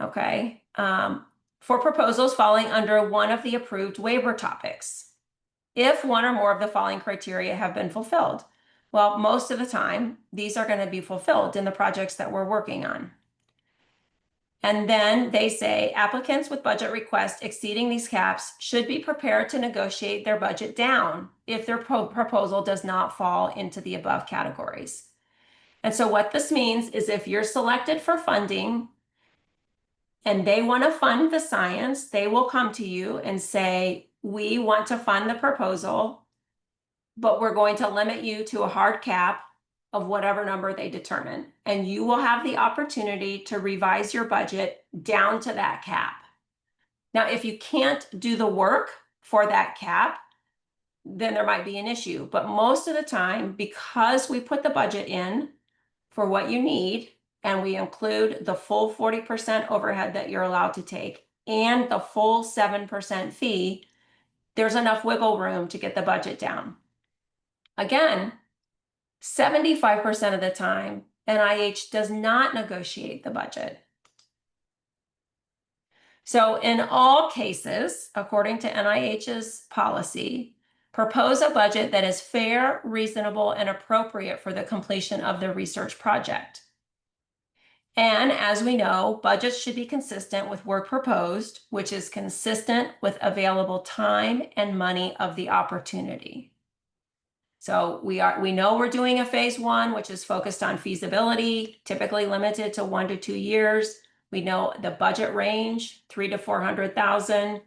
Okay, for proposals falling under one of the approved waiver topics, if one or more of the following criteria have been fulfilled. Well, most of the time, these are going to be fulfilled in the projects that we're working on. And then they say applicants with budget requests exceeding these caps should be prepared to negotiate their budget down if their proposal does not fall into the above categories. And so what this means is if you're selected for funding and they want to fund the science, they will come to you and say, we want to fund the proposal, but we're going to limit you to a hard cap of whatever number they determine. And you will have the opportunity to revise your budget down to that cap. Now, if you can't do the work for that cap, then there might be an issue. But most of the time, because we put the budget in for what you need, and we include the full 40% overhead that you're allowed to take and the full 7% fee, there's enough wiggle room to get the budget down. Again, 75% of the time, NIH does not negotiate the budget. So in all cases, according to NIH's policy, propose a budget that is fair, reasonable, and appropriate for the completion of the research project. And as we know, budgets should be consistent with work proposed, which is consistent with available time and money of the opportunity. So we know we're doing a phase 1, which is focused on feasibility, typically limited to 1 to 2 years. We know the budget range, 300,000 to 400,000.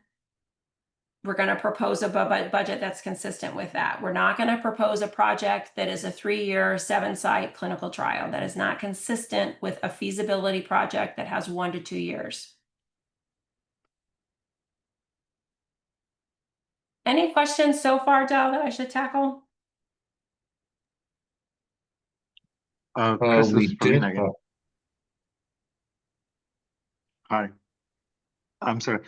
We're going to propose a budget that's consistent with that. We're not going to propose a project that is a 3-year, 7-site clinical trial that is not consistent with a feasibility project that has 1 to 2 years. Any questions so far, Del, that I should tackle? Chris, this We is Praveen did. again. Hi. I'm sorry.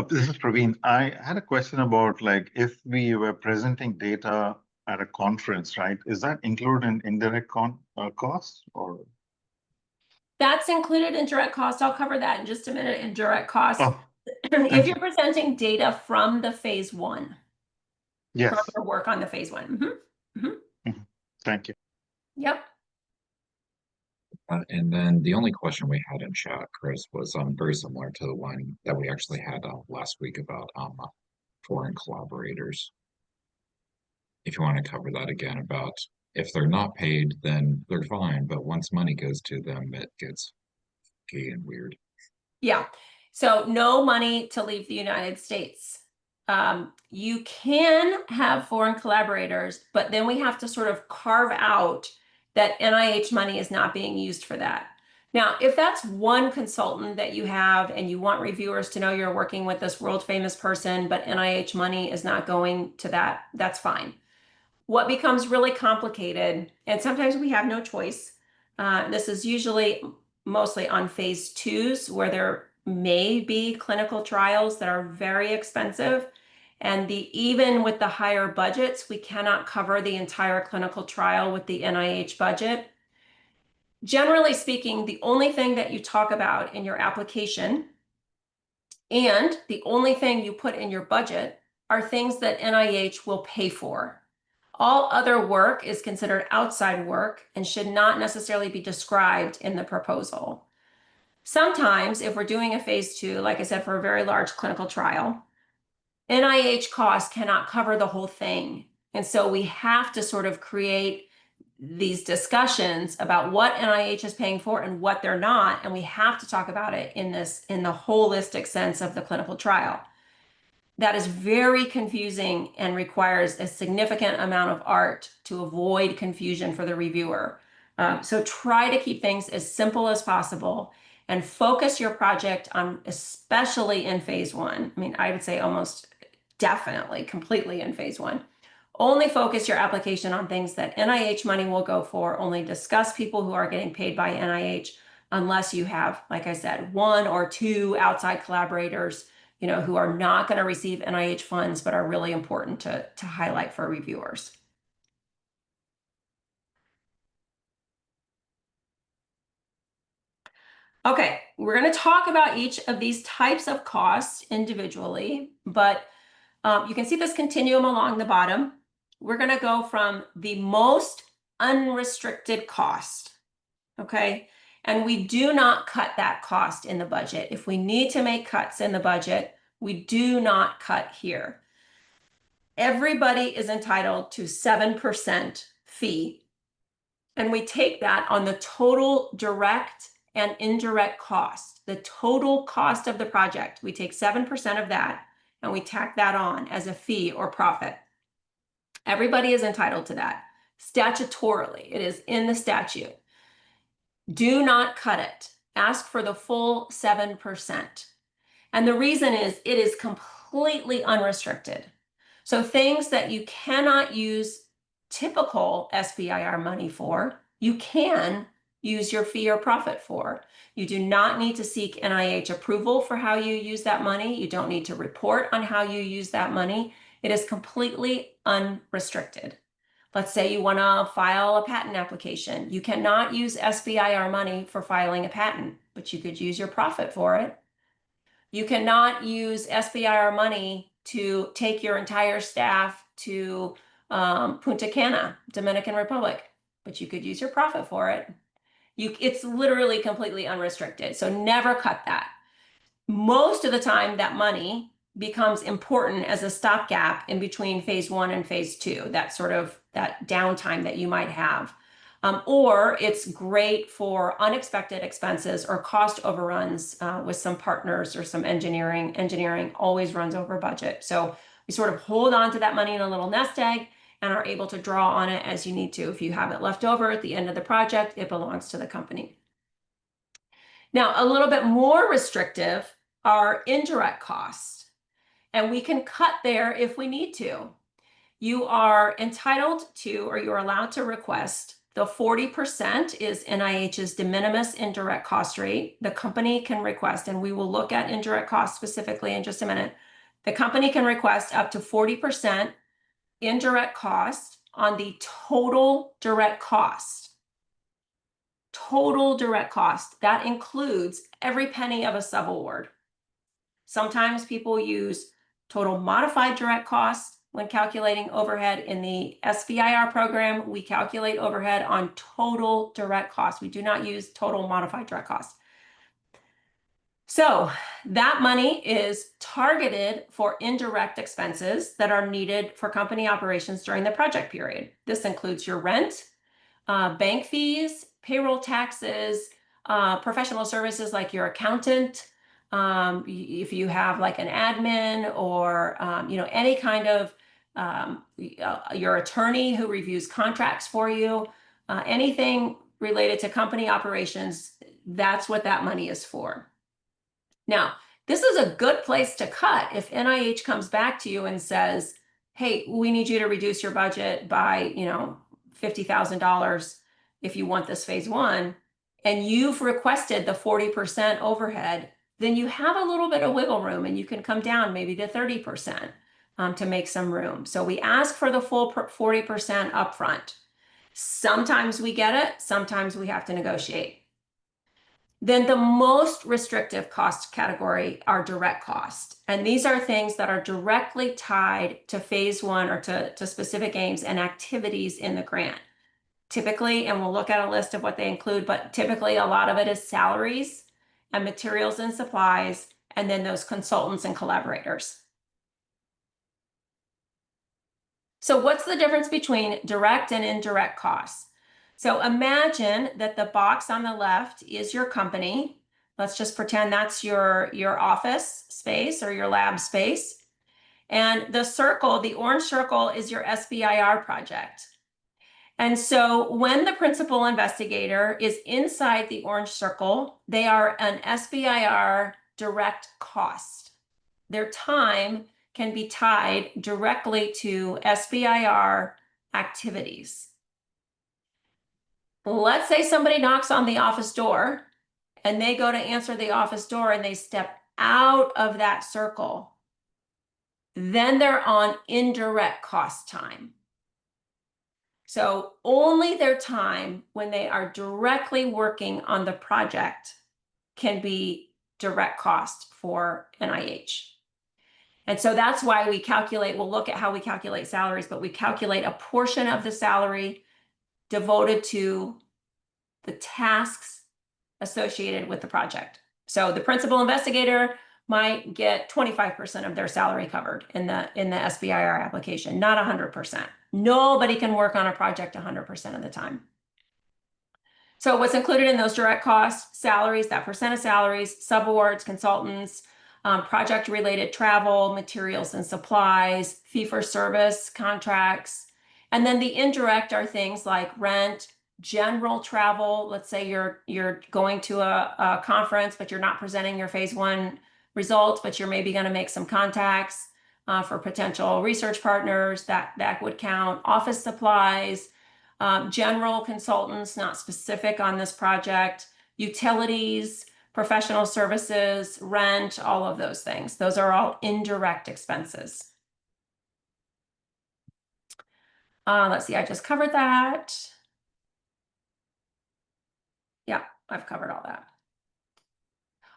This is Praveen. I had a question about like if we were presenting data at a conference, right? Is that included in indirect costs or? That's included in direct cost. I'll cover that in just a minute in direct cost. Oh, If you're presenting data from the phase 1, yes. from your work on the phase 1. Thank you. Yep. And then the only question we had in chat, Chris, was very similar to the one that we actually had last week about foreign collaborators. If you want to cover that again about if they're not paid, then they're fine. But once money goes to them, it gets gay and weird. Yeah. So no money to leave the United States. You can have foreign collaborators, but then we have to sort of carve out that NIH money is not being used for that. Now, if that's one consultant that you have and you want reviewers to know you're working with this world famous person, but NIH money is not going to that, that's fine. What becomes really complicated, and sometimes we have no choice, this is usually mostly on phase 2s where there may be clinical trials that are very expensive. And even with the higher budgets, we cannot cover the entire clinical trial with the NIH budget. Generally speaking, the only thing that you talk about in your application and the only thing you put in your budget are things that NIH will pay for. All other work is considered outside work and should not necessarily be described in the proposal. Sometimes, if we're doing a phase 2, like I said, for a very large clinical trial, NIH costs cannot cover the whole thing. And so we have to sort of create these discussions about what NIH is paying for and what they're not. And we have to talk about it in the holistic sense of the clinical trial. That is very confusing and requires a significant amount of art to avoid confusion for the reviewer. So try to keep things as simple as possible and focus your project on, especially in phase 1. I mean, I would say almost definitely completely in phase 1. Only focus your application on things that NIH money will go for. Only discuss people who are getting paid by NIH, unless you have, like I said, 1 or 2 outside collaborators, who are not going to receive NIH funds, but are really important to highlight for reviewers. Okay, we're going to talk about each of these types of costs individually, but you can see this continuum along the bottom. We're going to go from the most unrestricted cost, okay? And we do not cut that cost in the budget. If we need to make cuts in the budget, we do not cut here. Everybody is entitled to 7% fee. And we take that on the total direct and indirect cost, the total cost of the project. We take 7% of that and we tack that on as a fee or profit. Everybody is entitled to that. Statutorily, it is in the statute. Do not cut it. Ask for the full 7%. And the reason is it is completely unrestricted. So things that you cannot use typical SBIR money for, you can use your fee or profit for. You do not need to seek NIH approval for how you use that money. You don't need to report on how you use that money. It is completely unrestricted. Let's say you want to file a patent application. You cannot use SBIR money for filing a patent, but you could use your profit for it. You cannot use SBIR money to take your entire staff to Punta Cana, Dominican Republic, but you could use your profit for it. It's literally completely unrestricted, so never cut that. Most of the time, that money becomes important as a stopgap in between phase 1 and phase 2, that downtime that you might have. Or it's great for unexpected expenses or cost overruns with some partners or some engineering. Engineering always runs over budget. So we sort of hold on to that money in a little nest egg and are able to draw on it as you need to. If you have it left over at the end of the project, it belongs to the company. Now, a little bit more restrictive are indirect costs, and we can cut there if we need to. You are entitled to, or you're allowed to request, the 40% is NIH's de minimis indirect cost rate. The company can request, and we will look at indirect costs specifically in just a minute. The company can request up to 40% indirect cost on the total direct cost. Total direct cost. That includes every penny of a subaward. Sometimes people use total modified direct cost when calculating overhead. In the SBIR program, we calculate overhead on total direct cost. We do not use total modified direct cost. So that money is targeted for indirect expenses that are needed for company operations during the project period. This includes your rent, bank fees, payroll taxes, professional services like your accountant, if you have like an admin or any kind of your attorney who reviews contracts for you, anything related to company operations, that's what that money is for. Now, this is a good place to cut if NIH comes back to you and says, hey, we need you to reduce your budget by, $50,000 if you want this phase 1, and you've requested the 40% overhead, then you have a little bit of wiggle room and you can come down maybe to 30% to make some room. So we ask for the full 40% upfront. Sometimes we get it, sometimes we have to negotiate. Then the most restrictive cost category are direct cost. And these are things that are directly tied to phase one or to specific aims and activities in the grant. Typically, and we'll look at a list of what they include, but typically a lot of it is salaries and materials and supplies, and then those consultants and collaborators. So what's the difference between direct and indirect costs? So imagine that the box on the left is your company. Let's just pretend that's your office space or your lab space. And the circle, the orange circle, is your SBIR project. And so when the principal investigator is inside the orange circle, they are an SBIR direct cost. Their time can be tied directly to SBIR activities. Let's say somebody knocks on the office door and they go to answer the office door and they step out of that circle. Then they're on indirect cost time. So only their time when they are directly working on the project can be direct cost for NIH. And so that's why we calculate, we'll look at how we calculate salaries, but we calculate a portion of the salary devoted to the tasks associated with the project. So the principal investigator might get 25% of their salary covered in the SBIR application, not 100%. Nobody can work on a project 100% of the time. So what's included in those direct costs, salaries, that percent of salaries, subawards, consultants, project-related travel, materials and supplies, fee-for-service contracts. And then the indirect are things like rent, general travel. Let's say you're going to a conference, but you're not presenting your phase one results, but you're maybe going to make some contacts for potential research partners. That would count. Office supplies, general consultants, not specific on this project, utilities, professional services, rent, all of those things. Those are all indirect expenses. Let's see, I just covered that. Yeah, I've covered all that.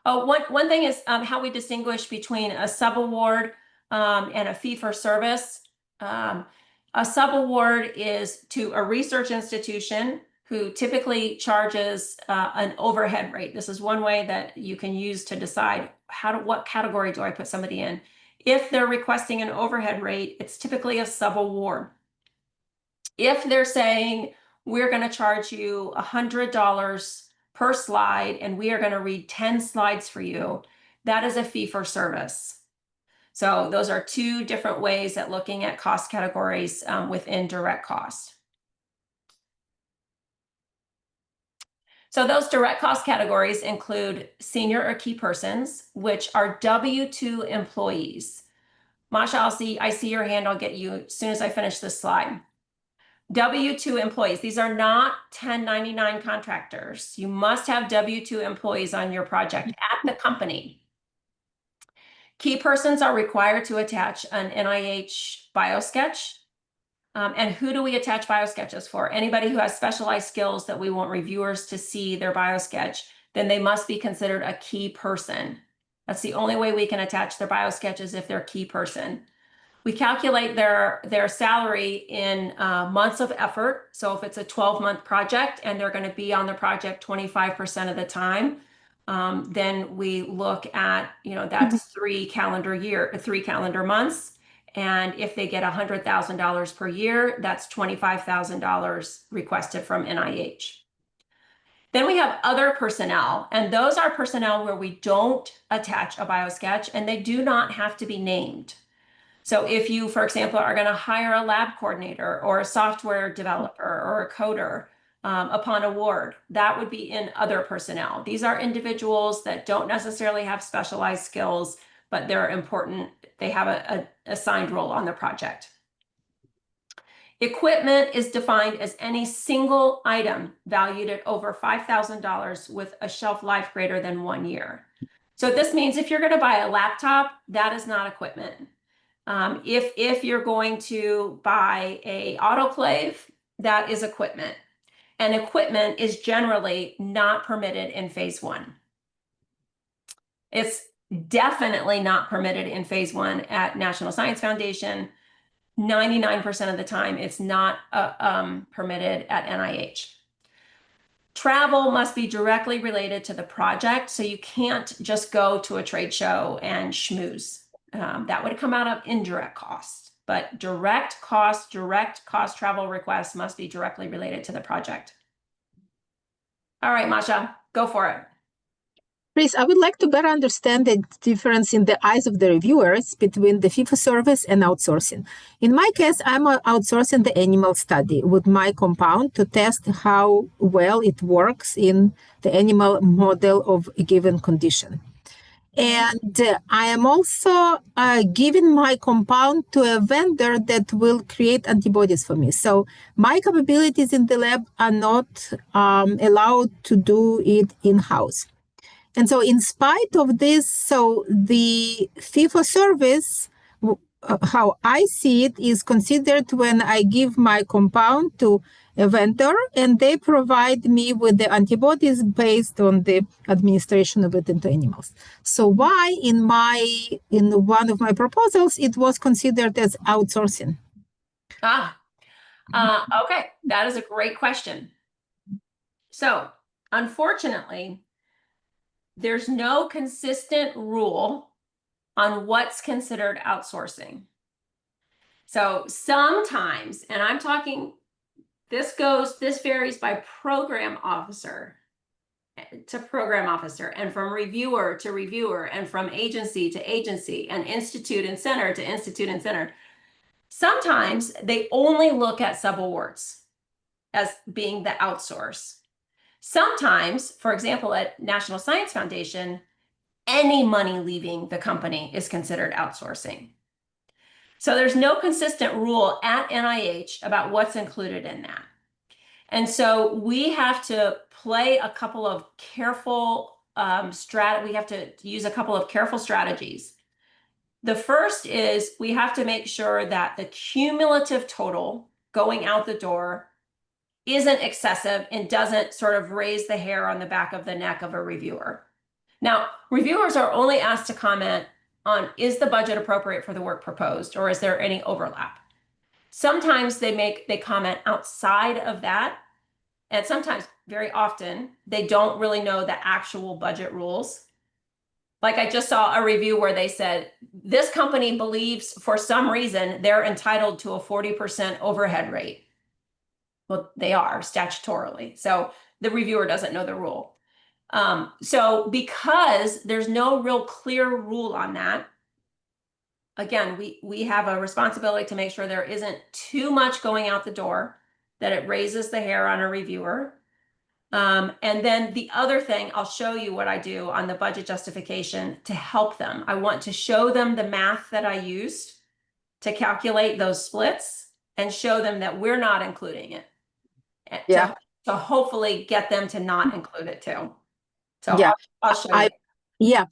Oh, one thing is how we distinguish between a subaward and a fee for service. A subaward is to a research institution who typically charges an overhead rate. This is one way that you can use to decide what category do I put somebody in. If they're requesting an overhead rate, it's typically a subaward. If they're saying, we're going to charge you $100 per slide and we are going to read 10 slides for you, that is a fee for service. So those are two different ways at looking at cost categories within direct cost. So those direct cost categories include senior or key persons, which are W-2 employees. Masha, I see your hand. I'll get you as soon as I finish this slide. W-2 employees. These are not 1099 contractors. You must have W-2 employees on your project at the company. Key persons are required to attach an NIH biosketch. And who do we attach biosketches for? Anybody who has specialized skills that we want reviewers to see their biosketch, then they must be considered a key person. That's the only way we can attach their biosketch is if they're a key person. We calculate their salary in months of effort. So if it's a 12-month project and they're going to be on the project 25% of the time, then we look at, that's 3 calendar months. And if they get $100,000 per year, that's $25,000 requested from NIH. Then we have other personnel, and those are personnel where we don't attach a biosketch and they do not have to be named. So if you, for example, are going to hire a lab coordinator or a software developer or a coder upon award, that would be in other personnel. These are individuals that don't necessarily have specialized skills, but they're important. They have a assigned role on the project. Equipment is defined as any single item valued at over $5,000 with a shelf life greater than 1 year. So this means if you're going to buy a laptop, that is not equipment. If you're going to buy an autoclave, that is equipment. and equipment is generally not permitted in phase one. It's definitely not permitted in phase one at National Science Foundation. 99% of the time, it's not permitted at NIH. Travel must be directly related to the project, so you can't just go to a trade show and schmooze. That would come out of indirect costs, but direct cost travel requests must be directly related to the project. All right, Masha, go for it. Chris, I would like to better understand the difference in the eyes of the reviewers between the fee-for-service and outsourcing. In my case, I'm outsourcing the animal study with my compound to test how well it works in the animal model of a given condition. And I am also giving my compound to a vendor that will create antibodies for me. So my capabilities in the lab are not allowed to do it in-house. And so in spite of this, so the fee-for-service, how I see it, is considered when I give my compound to a vendor and they provide me with the antibodies based on the administration of it into animals. So why in one of my proposals, it was considered as outsourcing? Okay, that is a great question. So unfortunately, there's no consistent rule on what's considered outsourcing. So sometimes, and I'm talking, this varies by program officer to program officer, and from reviewer to reviewer, and from agency to agency, and institute and center to institute and center. Sometimes they only look at subawards as being the outsource. Sometimes, for example, at National Science Foundation, any money leaving the company is considered outsourcing. So there's no consistent rule at NIH about what's included in that. And so we have to play a couple of careful we have to use a couple of careful strategies. The first is we have to make sure that the cumulative total going out the door isn't excessive and doesn't sort of raise the hair on the back of the neck of a reviewer. Now, reviewers are only asked to comment on, is the budget appropriate for the work proposed, or is there any overlap? Sometimes they comment outside of that, and sometimes, very often, they don't really know the actual budget rules. Like I just saw a review where they said, this company believes for some reason they're entitled to a 40% overhead rate. Well, they are statutorily. So the reviewer doesn't know the rule. So because there's no real clear rule on that, again, we have a responsibility to make sure there isn't too much going out the door, that it raises the hair on a reviewer. And then the other thing, I'll show you what I do on the budget justification to help them. I want to show them the math that I used to calculate those splits and show them that we're not including it. Yeah. To hopefully get them to not include it too. So Yeah. I'll show you. Yeah,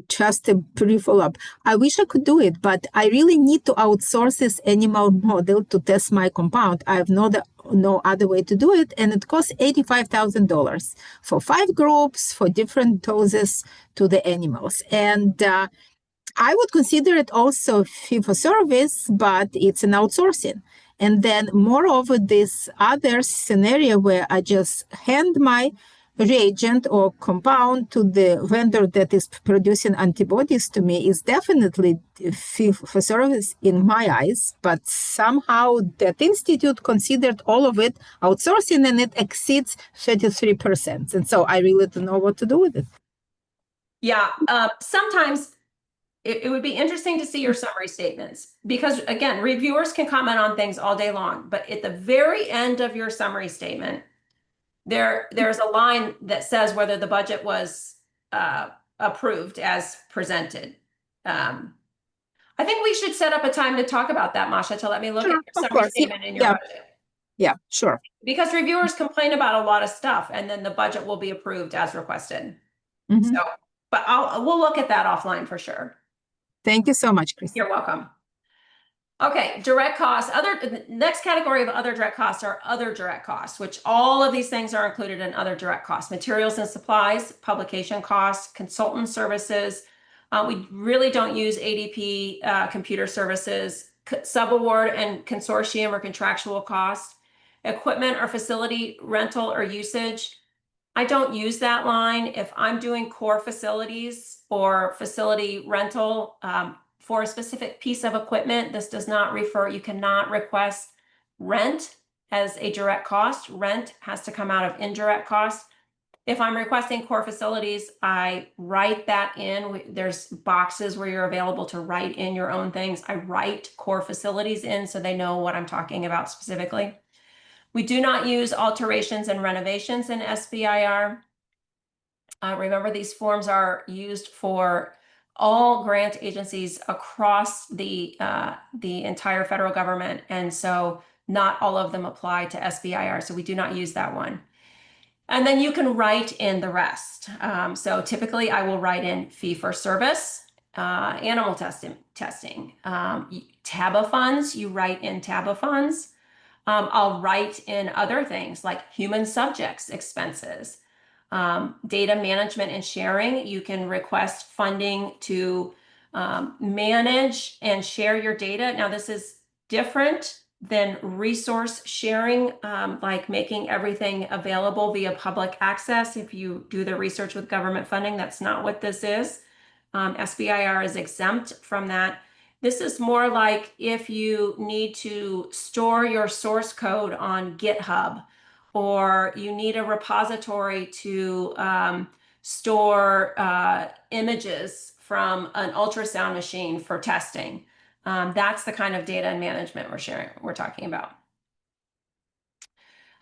just a brief follow-up. I wish I could do it, but I really need to outsource this animal model to test my compound. I have no other way to do it, and it costs $85,000 for 5 groups for different doses to the animals. And I would consider it also fee-for-service, but it's an outsourcing. And then moreover, this other scenario where I just hand my reagent or compound to the vendor that is producing antibodies to me is definitely fee-for-service in my eyes, but somehow that institute considered all of it outsourcing and it exceeds 33%. And so I really don't know what to do with it. Yeah, sometimes it would be interesting to see your summary statements because, again, reviewers can comment on things all day long, but at the very end of your summary statement, there's a line that says whether the budget was approved as presented. I think we should set up a time to talk about that, Masha, to let me look at your summary statement in your budget. Yeah, sure. Because reviewers complain about a lot of stuff, and then the budget will be approved as requested. Mm-hmm. So, but we'll look at that offline for sure. Thank you so much, Chris. You're welcome. Okay, direct costs. The next category of other direct costs are other direct costs, which all of these things are included in other direct costs. Materials and supplies, publication costs, consultant services. We really don't use ADP computer services, subaward and consortium or contractual costs, equipment or facility rental or usage. I don't use that line if I'm doing core facilities or facility rental for a specific piece of equipment. This does not refer, you cannot request rent as a direct cost. Rent has to come out of indirect costs. If I'm requesting core facilities, I write that in. There's boxes where you're available to write in your own things. I write core facilities in so they know what I'm talking about specifically. We do not use alterations and renovations in SBIR. Remember, these forms are used for all grant agencies across the entire federal government, and so not all of them apply to SBIR, so we do not use that one. And then you can write in the rest. So typically I will write in fee for service, animal testing, TABA funds, you write in TABA funds. I'll write in other things like human subjects expenses, data management and sharing. You can request funding to manage and share your data. Now, this is different than resource sharing, like making everything available via public access. If you do the research with government funding, that's not what this is. SBIR is exempt from that. This is more like if you need to store your source code on GitHub, or you need a repository to store images from an ultrasound machine for testing. That's the kind of data and management we're talking about.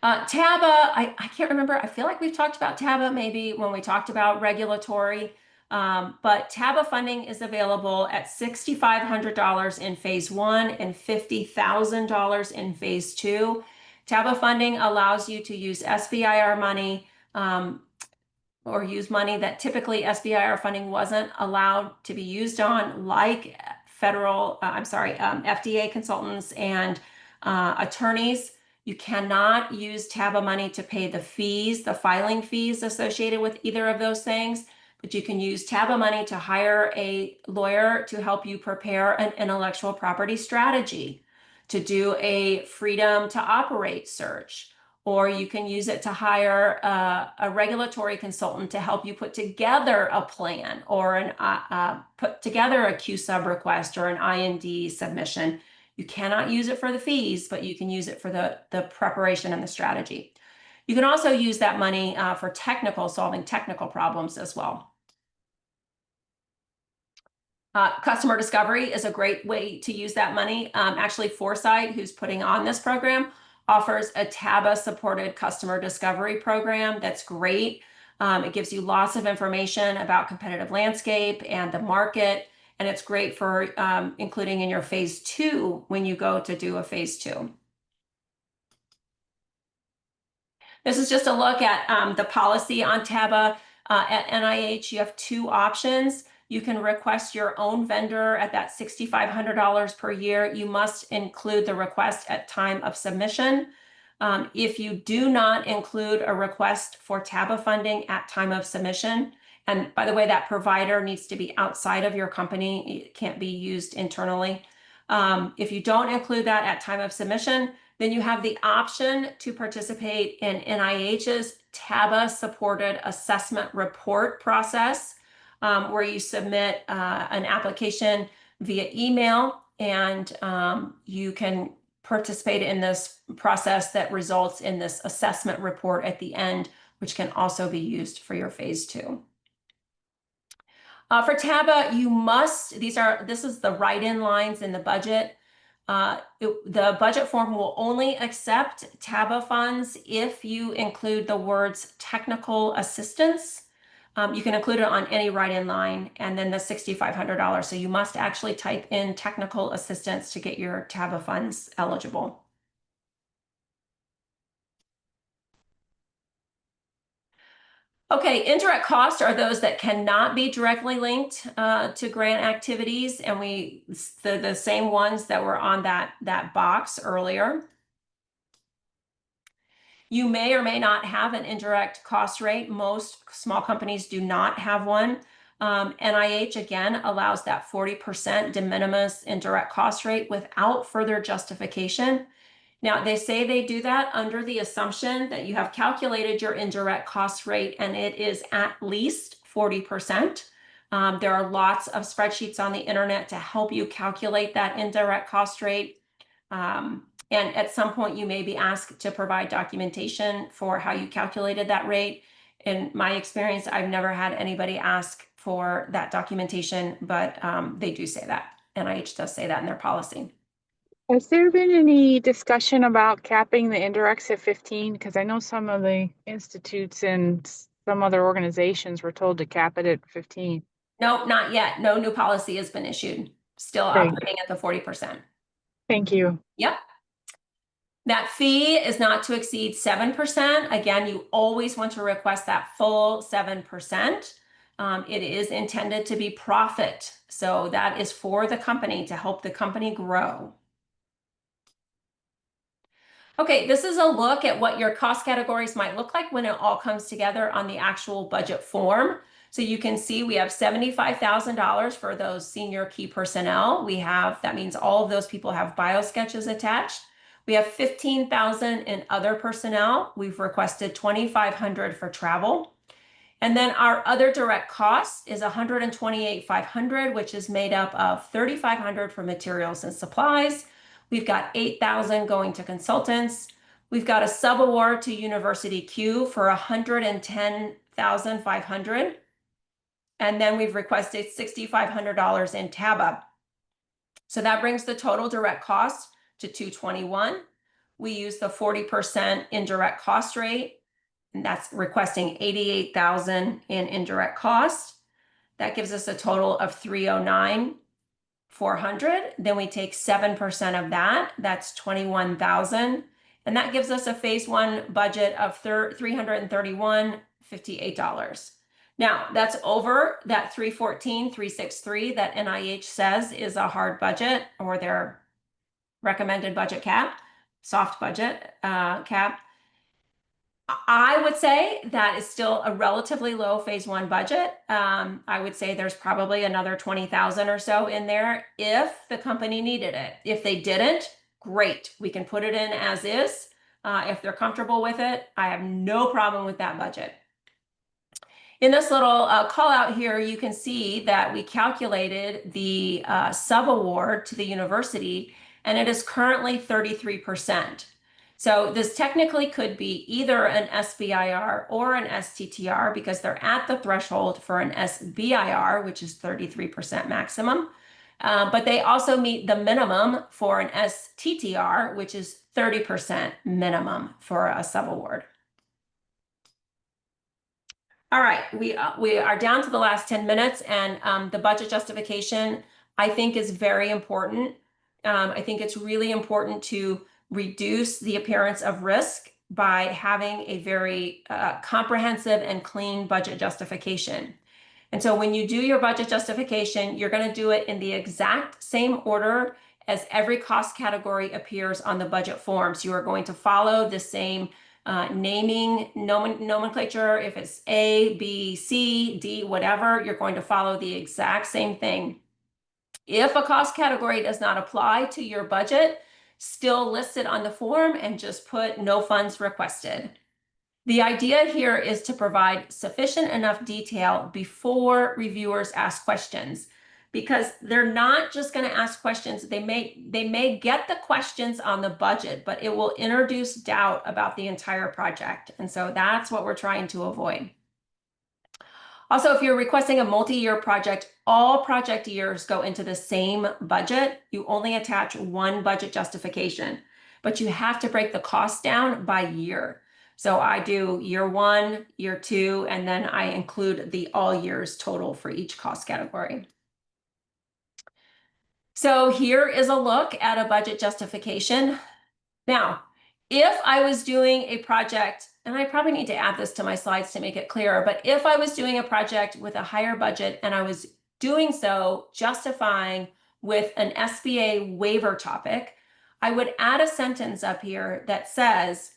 TABA, I can't remember. I feel like we've talked about TABA maybe when we talked about regulatory. But TABA funding is available at $6,500 in phase 1 and $50,000 in phase 2. TABA funding allows you to use SBIR money or use money that typically SBIR funding wasn't allowed to be used on, like FDA consultants and attorneys. You cannot use TABA money to pay the fees, the filing fees associated with either of those things. But you can use TABA money to hire a lawyer to help you prepare an intellectual property strategy, to do a freedom to operate search, or you can use it to hire a regulatory consultant to help you put together a plan or put together a Q-sub request or an IND submission. You cannot use it for the fees, but you can use it for the preparation and the strategy. You can also use that money for solving technical problems as well. Customer discovery is a great way to use that money. Actually, Foresight, who's putting on this program, offers a TABA-supported customer discovery program that's great. It gives you lots of information about competitive landscape and the market, and it's great for including in your phase 2 when you go to do a phase 2. This is just a look at the policy on TABA. At NIH, you have 2 options. You can request your own vendor at that $6,500 per year. You must include the request at time of submission. If you do not include a request for TABA funding at time of submission, and by the way, that provider needs to be outside of your company, it can't be used internally. If you don't include that at time of submission, then you have the option to participate in NIH's TABA-supported assessment report process, where you submit an application via email, and you can participate in this process that results in this assessment report at the end, which can also be used for your phase 2. For TABA, this is the write-in lines in the budget. The budget form will only accept TABA funds if you include the words technical assistance. You can include it on any write-in line, and then the $6,500. So you must actually type in technical assistance to get your TABA funds eligible. Okay, indirect costs are those that cannot be directly linked to grant activities, and the same ones that were on that box earlier. You may or may not have an indirect cost rate. Most small companies do not have one. NIH, again, allows that 40% de minimis indirect cost rate without further justification. Now, they say they do that under the assumption that you have calculated your indirect cost rate and it is at least 40%. There are lots of spreadsheets on the internet to help you calculate that indirect cost rate. And at some point, you may be asked to provide documentation for how you calculated that rate. In my experience, I've never had anybody ask for that documentation, but they do say that. NIH does say that in their policy. Has there been any discussion about capping the indirects at 15? Because I know some of the institutes and some other organizations were told to cap it at 15. No, not yet. No new policy has been issued. Still Okay. operating at the 40%. Thank you. Yep. That fee is not to exceed 7%. Again, you always want to request that full 7%. It is intended to be profit. So that is for the company to help the company grow. Okay, this is a look at what your cost categories might look like when it all comes together on the actual budget form. So you can see we have $75,000 for those senior key personnel. That means all of those people have bio sketches attached. We have $15,000 in other personnel. We've requested $2,500 for travel. And then our other direct cost is $128,500, which is made up of $3,500 for materials and supplies. We've got $8,000 going to consultants. We've got a subaward to University Q for $110,500. And then we've requested $6,500 in TABA. So that brings the total direct cost to $221,000. We use the 40% indirect cost rate, and that's requesting $88,000 in indirect cost. That gives us a total of $309,400. Then we take 7% of that. That's $21,000. And that gives us a phase one budget of $331,058. Now, that's over that $314,363 that NIH says is a hard budget, or their recommended budget cap, soft budget cap. I would say that is still a relatively low phase one budget. I would say there's probably another 20,000 or so in there if the company needed it. If they didn't, great. We can put it in as is. If they're comfortable with it, I have no problem with that budget. In this little call out here, you can see that we calculated the subaward to the university, and it is currently 33%. So this technically could be either an SBIR or an STTR because they're at the threshold for an SBIR, which is 33% maximum. But they also meet the minimum for an STTR, which is 30% minimum for a subaward. All right, we are down to the last 10 minutes, and the budget justification, I think, is very important. I think it's really important to reduce the appearance of risk by having a very comprehensive and clean budget justification. And so when you do your budget justification, you're going to do it in the exact same order as every cost category appears on the budget forms. You are going to follow the same naming nomenclature. If it's A, B, C, D, whatever, you're going to follow the exact same thing. If a cost category does not apply to your budget, still list it on the form and just put no funds requested. The idea here is to provide sufficient enough detail before reviewers ask questions, because they're not just going to ask questions. They may get the questions on the budget, but it will introduce doubt about the entire project. And so that's what we're trying to avoid. Also, if you're requesting a multi-year project, all project years go into the same budget. You only attach one budget justification, but you have to break the cost down by year. So I do year one, year two, and then I include the all years total for each cost category. So here is a look at a budget justification. Now, if I was doing a project and I probably need to add this to my slides to make it clearer, but if I was doing a project with a higher budget and I was doing so justifying with an SBA waiver topic, I would add a sentence up here that says,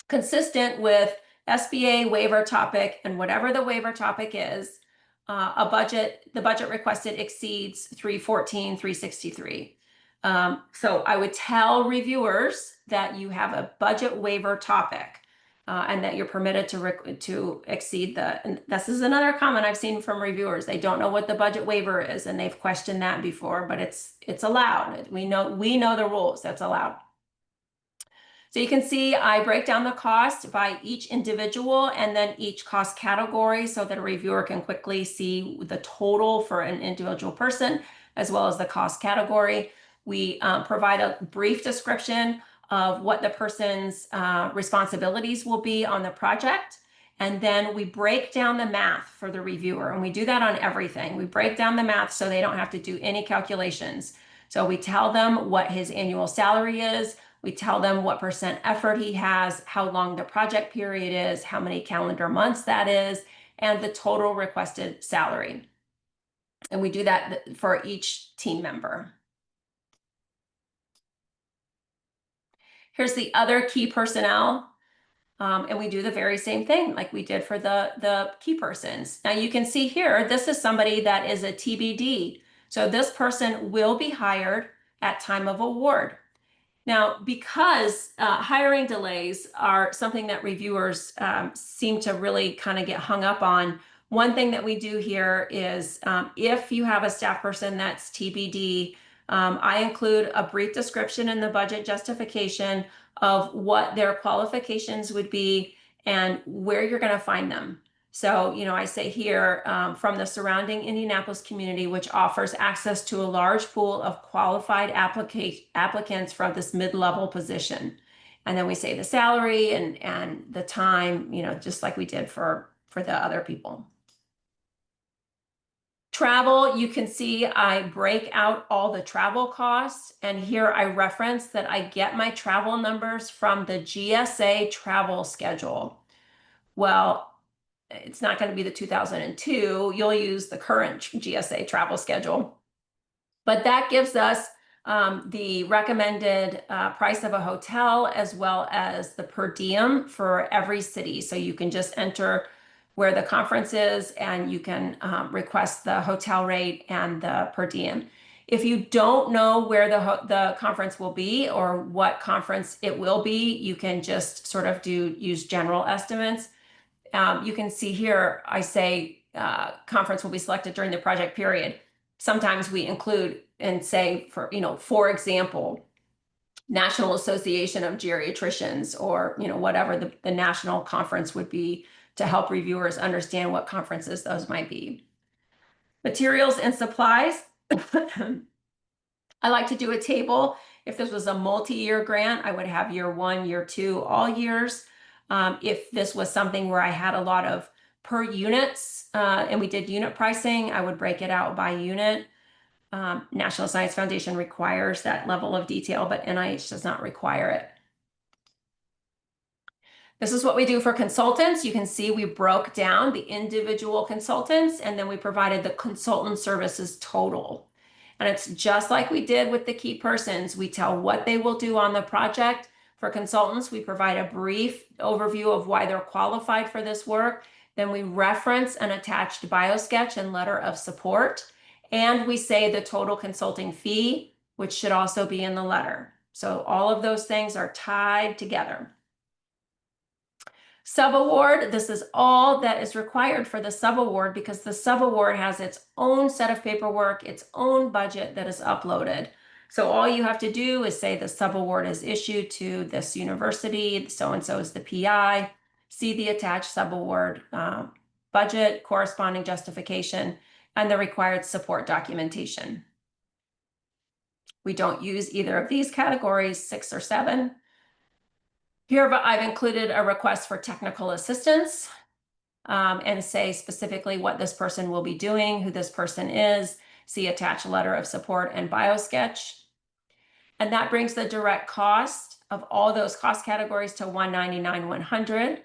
consistent with SBA waiver topic and whatever the waiver topic is, the budget requested exceeds 314, 363. So I would tell reviewers that you have a budget waiver topic and that you're permitted to exceed and this is another comment I've seen from reviewers. They don't know what the budget waiver is and they've questioned that before, but it's allowed. We know the rules. That's allowed. So you can see I break down the cost by each individual and then each cost category so that a reviewer can quickly see the total for an individual person as well as the cost category. We provide a brief description of what the person's responsibilities will be on the project. And then we break down the math for the reviewer. And we do that on everything. We break down the math so they don't have to do any calculations. So we tell them what his annual salary is. We tell them what % effort he has, how long the project period is, how many calendar months that is, and the total requested salary. And we do that for each team member. Here's the other key personnel. And we do the very same thing like we did for the key persons. Now you can see here, this is somebody that is a TBD. So this person will be hired at time of award. Now, because hiring delays are something that reviewers seem to really kind of get hung up on, one thing that we do here is if you have a staff person that's TBD, I include a brief description in the budget justification of what their qualifications would be and where you're going to find them. So, I say here from the surrounding Indianapolis community, which offers access to a large pool of qualified applicants from this mid-level position. And then we say the salary and the time, just like we did for the other people. Travel, you can see I break out all the travel costs. And here I reference that I get my travel numbers from the GSA travel schedule. Well, it's not going to be the 2002. You'll use the current GSA travel schedule. But that gives us the recommended price of a hotel as well as the per diem for every city. So you can just enter where the conference is and you can request the hotel rate and the per diem. If you don't know where the conference will be or what conference it will be, you can just sort of use general estimates. You can see here, I say conference will be selected during the project period. Sometimes we include and say, for example, National Association of Geriatricians or, whatever the national conference would be to help reviewers understand what conferences those might be. Materials and supplies. I like to do a table. If this was a multi-year grant, I would have year 1, year 2, all years. If this was something where I had a lot of per units and we did unit pricing, I would break it out by unit. National Science Foundation requires that level of detail, but NIH does not require it. This is what we do for consultants. You can see we broke down the individual consultants and then we provided the consultant services total. And it's just like we did with the key persons. We tell what they will do on the project. For consultants, we provide a brief overview of why they're qualified for this work. Then we reference an attached biosketch and letter of support. And we say the total consulting fee, which should also be in the letter. So all of those things are tied together. Subaward, this is all that is required for the subaward because the subaward has its own set of paperwork, its own budget that is uploaded. So all you have to do is say the subaward is issued to this university, so-and-so is the PI, see the attached subaward budget, corresponding justification, and the required support documentation. We don't use either of these categories, 6 or 7. Here I've included a request for technical assistance and say specifically what this person will be doing, who this person is, see attached letter of support and biosketch. And that brings the direct cost of all those cost categories to 199, 100.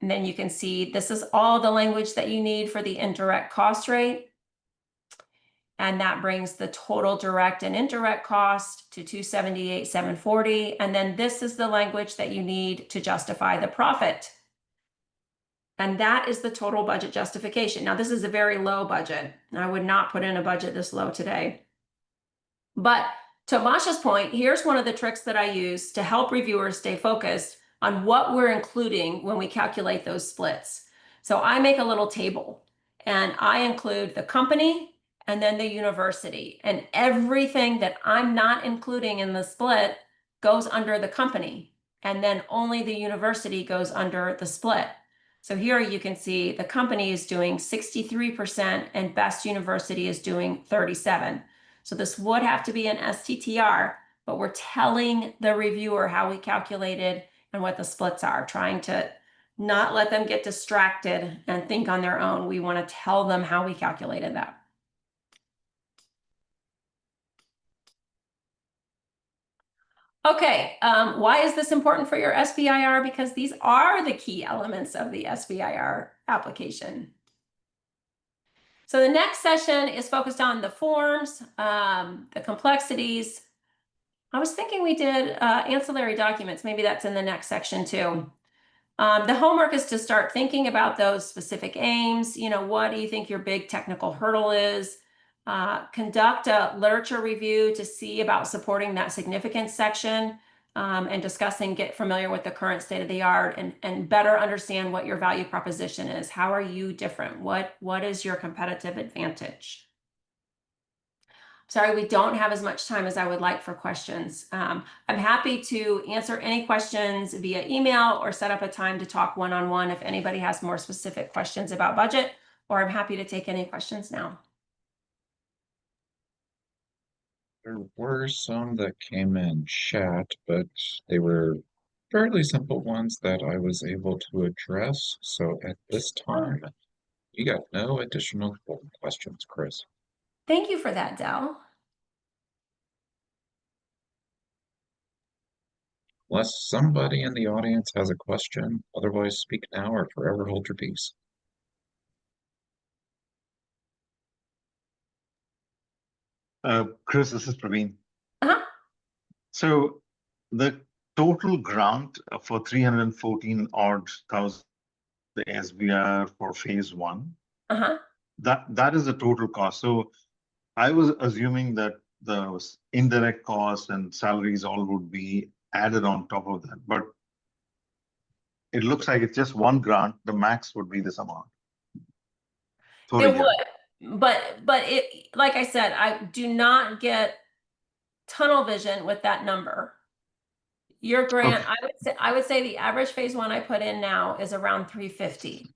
And then you can see this is all the language that you need for the indirect cost rate. And that brings the total direct and indirect cost to 278, 740. And then this is the language that you need to justify the profit. And that is the total budget justification. Now, this is a very low budget. I would not put in a budget this low today. But to Masha's point, here's one of the tricks that I use to help reviewers stay focused on what we're including when we calculate those splits. So I make a little table and I include the company and then the university, and everything that I'm not including in the split goes under the company, and then only the university goes under the split. So here you can see the company is doing 63% and Best University is doing 37%. So this would have to be an STTR, but we're telling the reviewer how we calculated and what the splits are, trying to not let them get distracted and think on their own. We want to tell them how we calculated that. Okay, why is this important for your SBIR? Because these are the key elements of the SBIR application. So the next session is focused on the forms, the complexities. I was thinking we did ancillary documents. Maybe that's in the next section too. The homework is to start thinking about those specific aims. You know, what do you think your big technical hurdle is? Conduct a literature review to see about supporting that significance section, and discussing, get familiar with the current state of the art and better understand what your value proposition is. How are you different? What is your competitive advantage? Sorry, we don't have as much time as I would like for questions. I'm happy to answer any questions via email or set up a time to talk one-on-one if anybody has more specific questions about budget, or I'm happy to take any questions now. There were some that came in chat, but they were fairly simple ones that I was able to address. So at this time, you got no additional questions, Chris. Thank you for that, Del. Unless somebody in the audience has a question, otherwise speak now or forever hold your peace. Chris, this is Praveen. Uh-huh. So the total grant for 314 odd thousand, the SBR for phase one, Uh-huh. that is the total cost. So I was assuming that the indirect costs and salaries all would be added on top of that, but it looks like it's just one grant. The max would be this amount. For a It year. would, but it, like I said, I do not get tunnel vision with that number. Your grant, Okay. I would say the average phase one I put in now is around 350.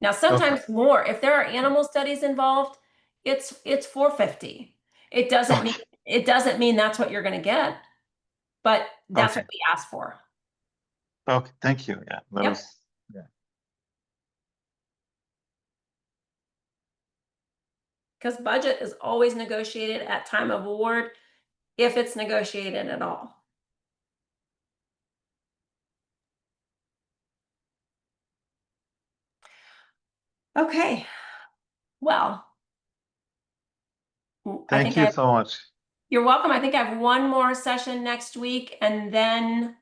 Now, sometimes more. If there are animal studies involved, it's 450. It doesn't mean that's what you're going to get, but that's Okay. what we asked for. Okay, thank you. Yeah, that Yep. was, yeah. Because budget is always negotiated at time of award, if it's negotiated at all. Okay, well, I Thank think you so much. you're welcome. I think I have one more session next week, and then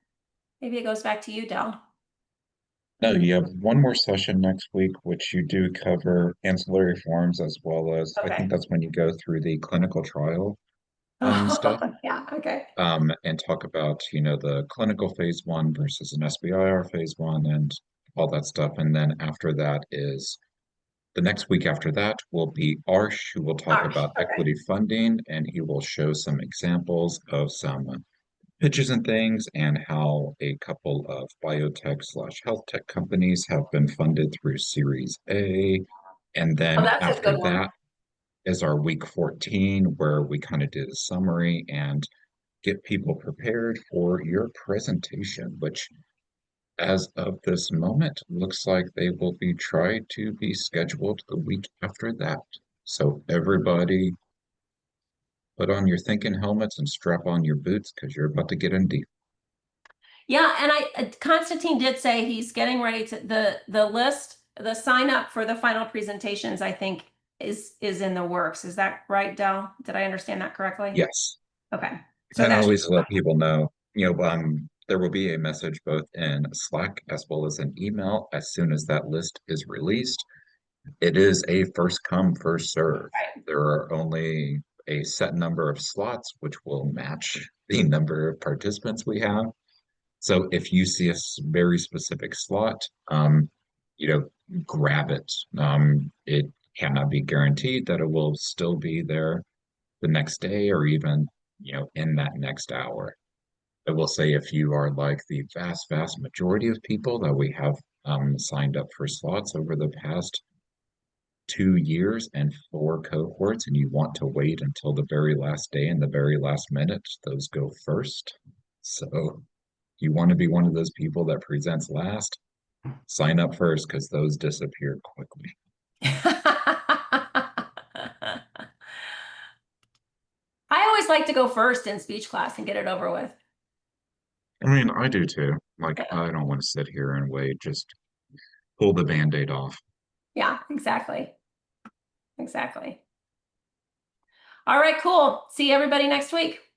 maybe it goes back to you, Del. No, you have one more session next week, which you do cover ancillary forms as well as I Okay. think that's when you go through the clinical trial stuff. Yeah, okay. And talk about, you know, the clinical phase one versus an SBIR phase one and all that stuff. And then after that is the next week after that will be Arsh, who will talk Arsh, about okay. equity funding, and he will show some examples of some pitches and things and how a couple of biotech slash health tech companies have been funded through Series A. And then That's a after good one. that is our week 14, where we kind of did a summary and get people prepared for your presentation, which as of this moment looks like they will be tried to be scheduled the week after that. So everybody put on your thinking helmets and strap on your boots because you're about to get in deep. Yeah, and Constantine did say he's getting ready to the list, the sign up for the final presentations, I think is in the works. Is that right, Del? Did I understand that correctly? Yes. Okay. So And I that always let people know, there will be a message both in Slack as well as an email as soon as that list is released. It is a first come, first serve. There are only a set number of slots, which will match the number of participants we have. So if you see a very specific slot, grab it. It cannot be guaranteed that it will still be there the next day or even, in that next hour. I will say if you are like the vast majority of people that we have signed up for slots over the past 2 years and 4 cohorts, and you want to wait until the very last day and the very last minute, those go first. So you want to be one of those people that presents last, sign up first because those disappear quickly. I always like to go first in speech class and get it over with. I mean, I do too. Like, I don't want to sit here and wait, just pull the Band-Aid off. Yeah, exactly. Exactly. All right, cool. See everybody next week.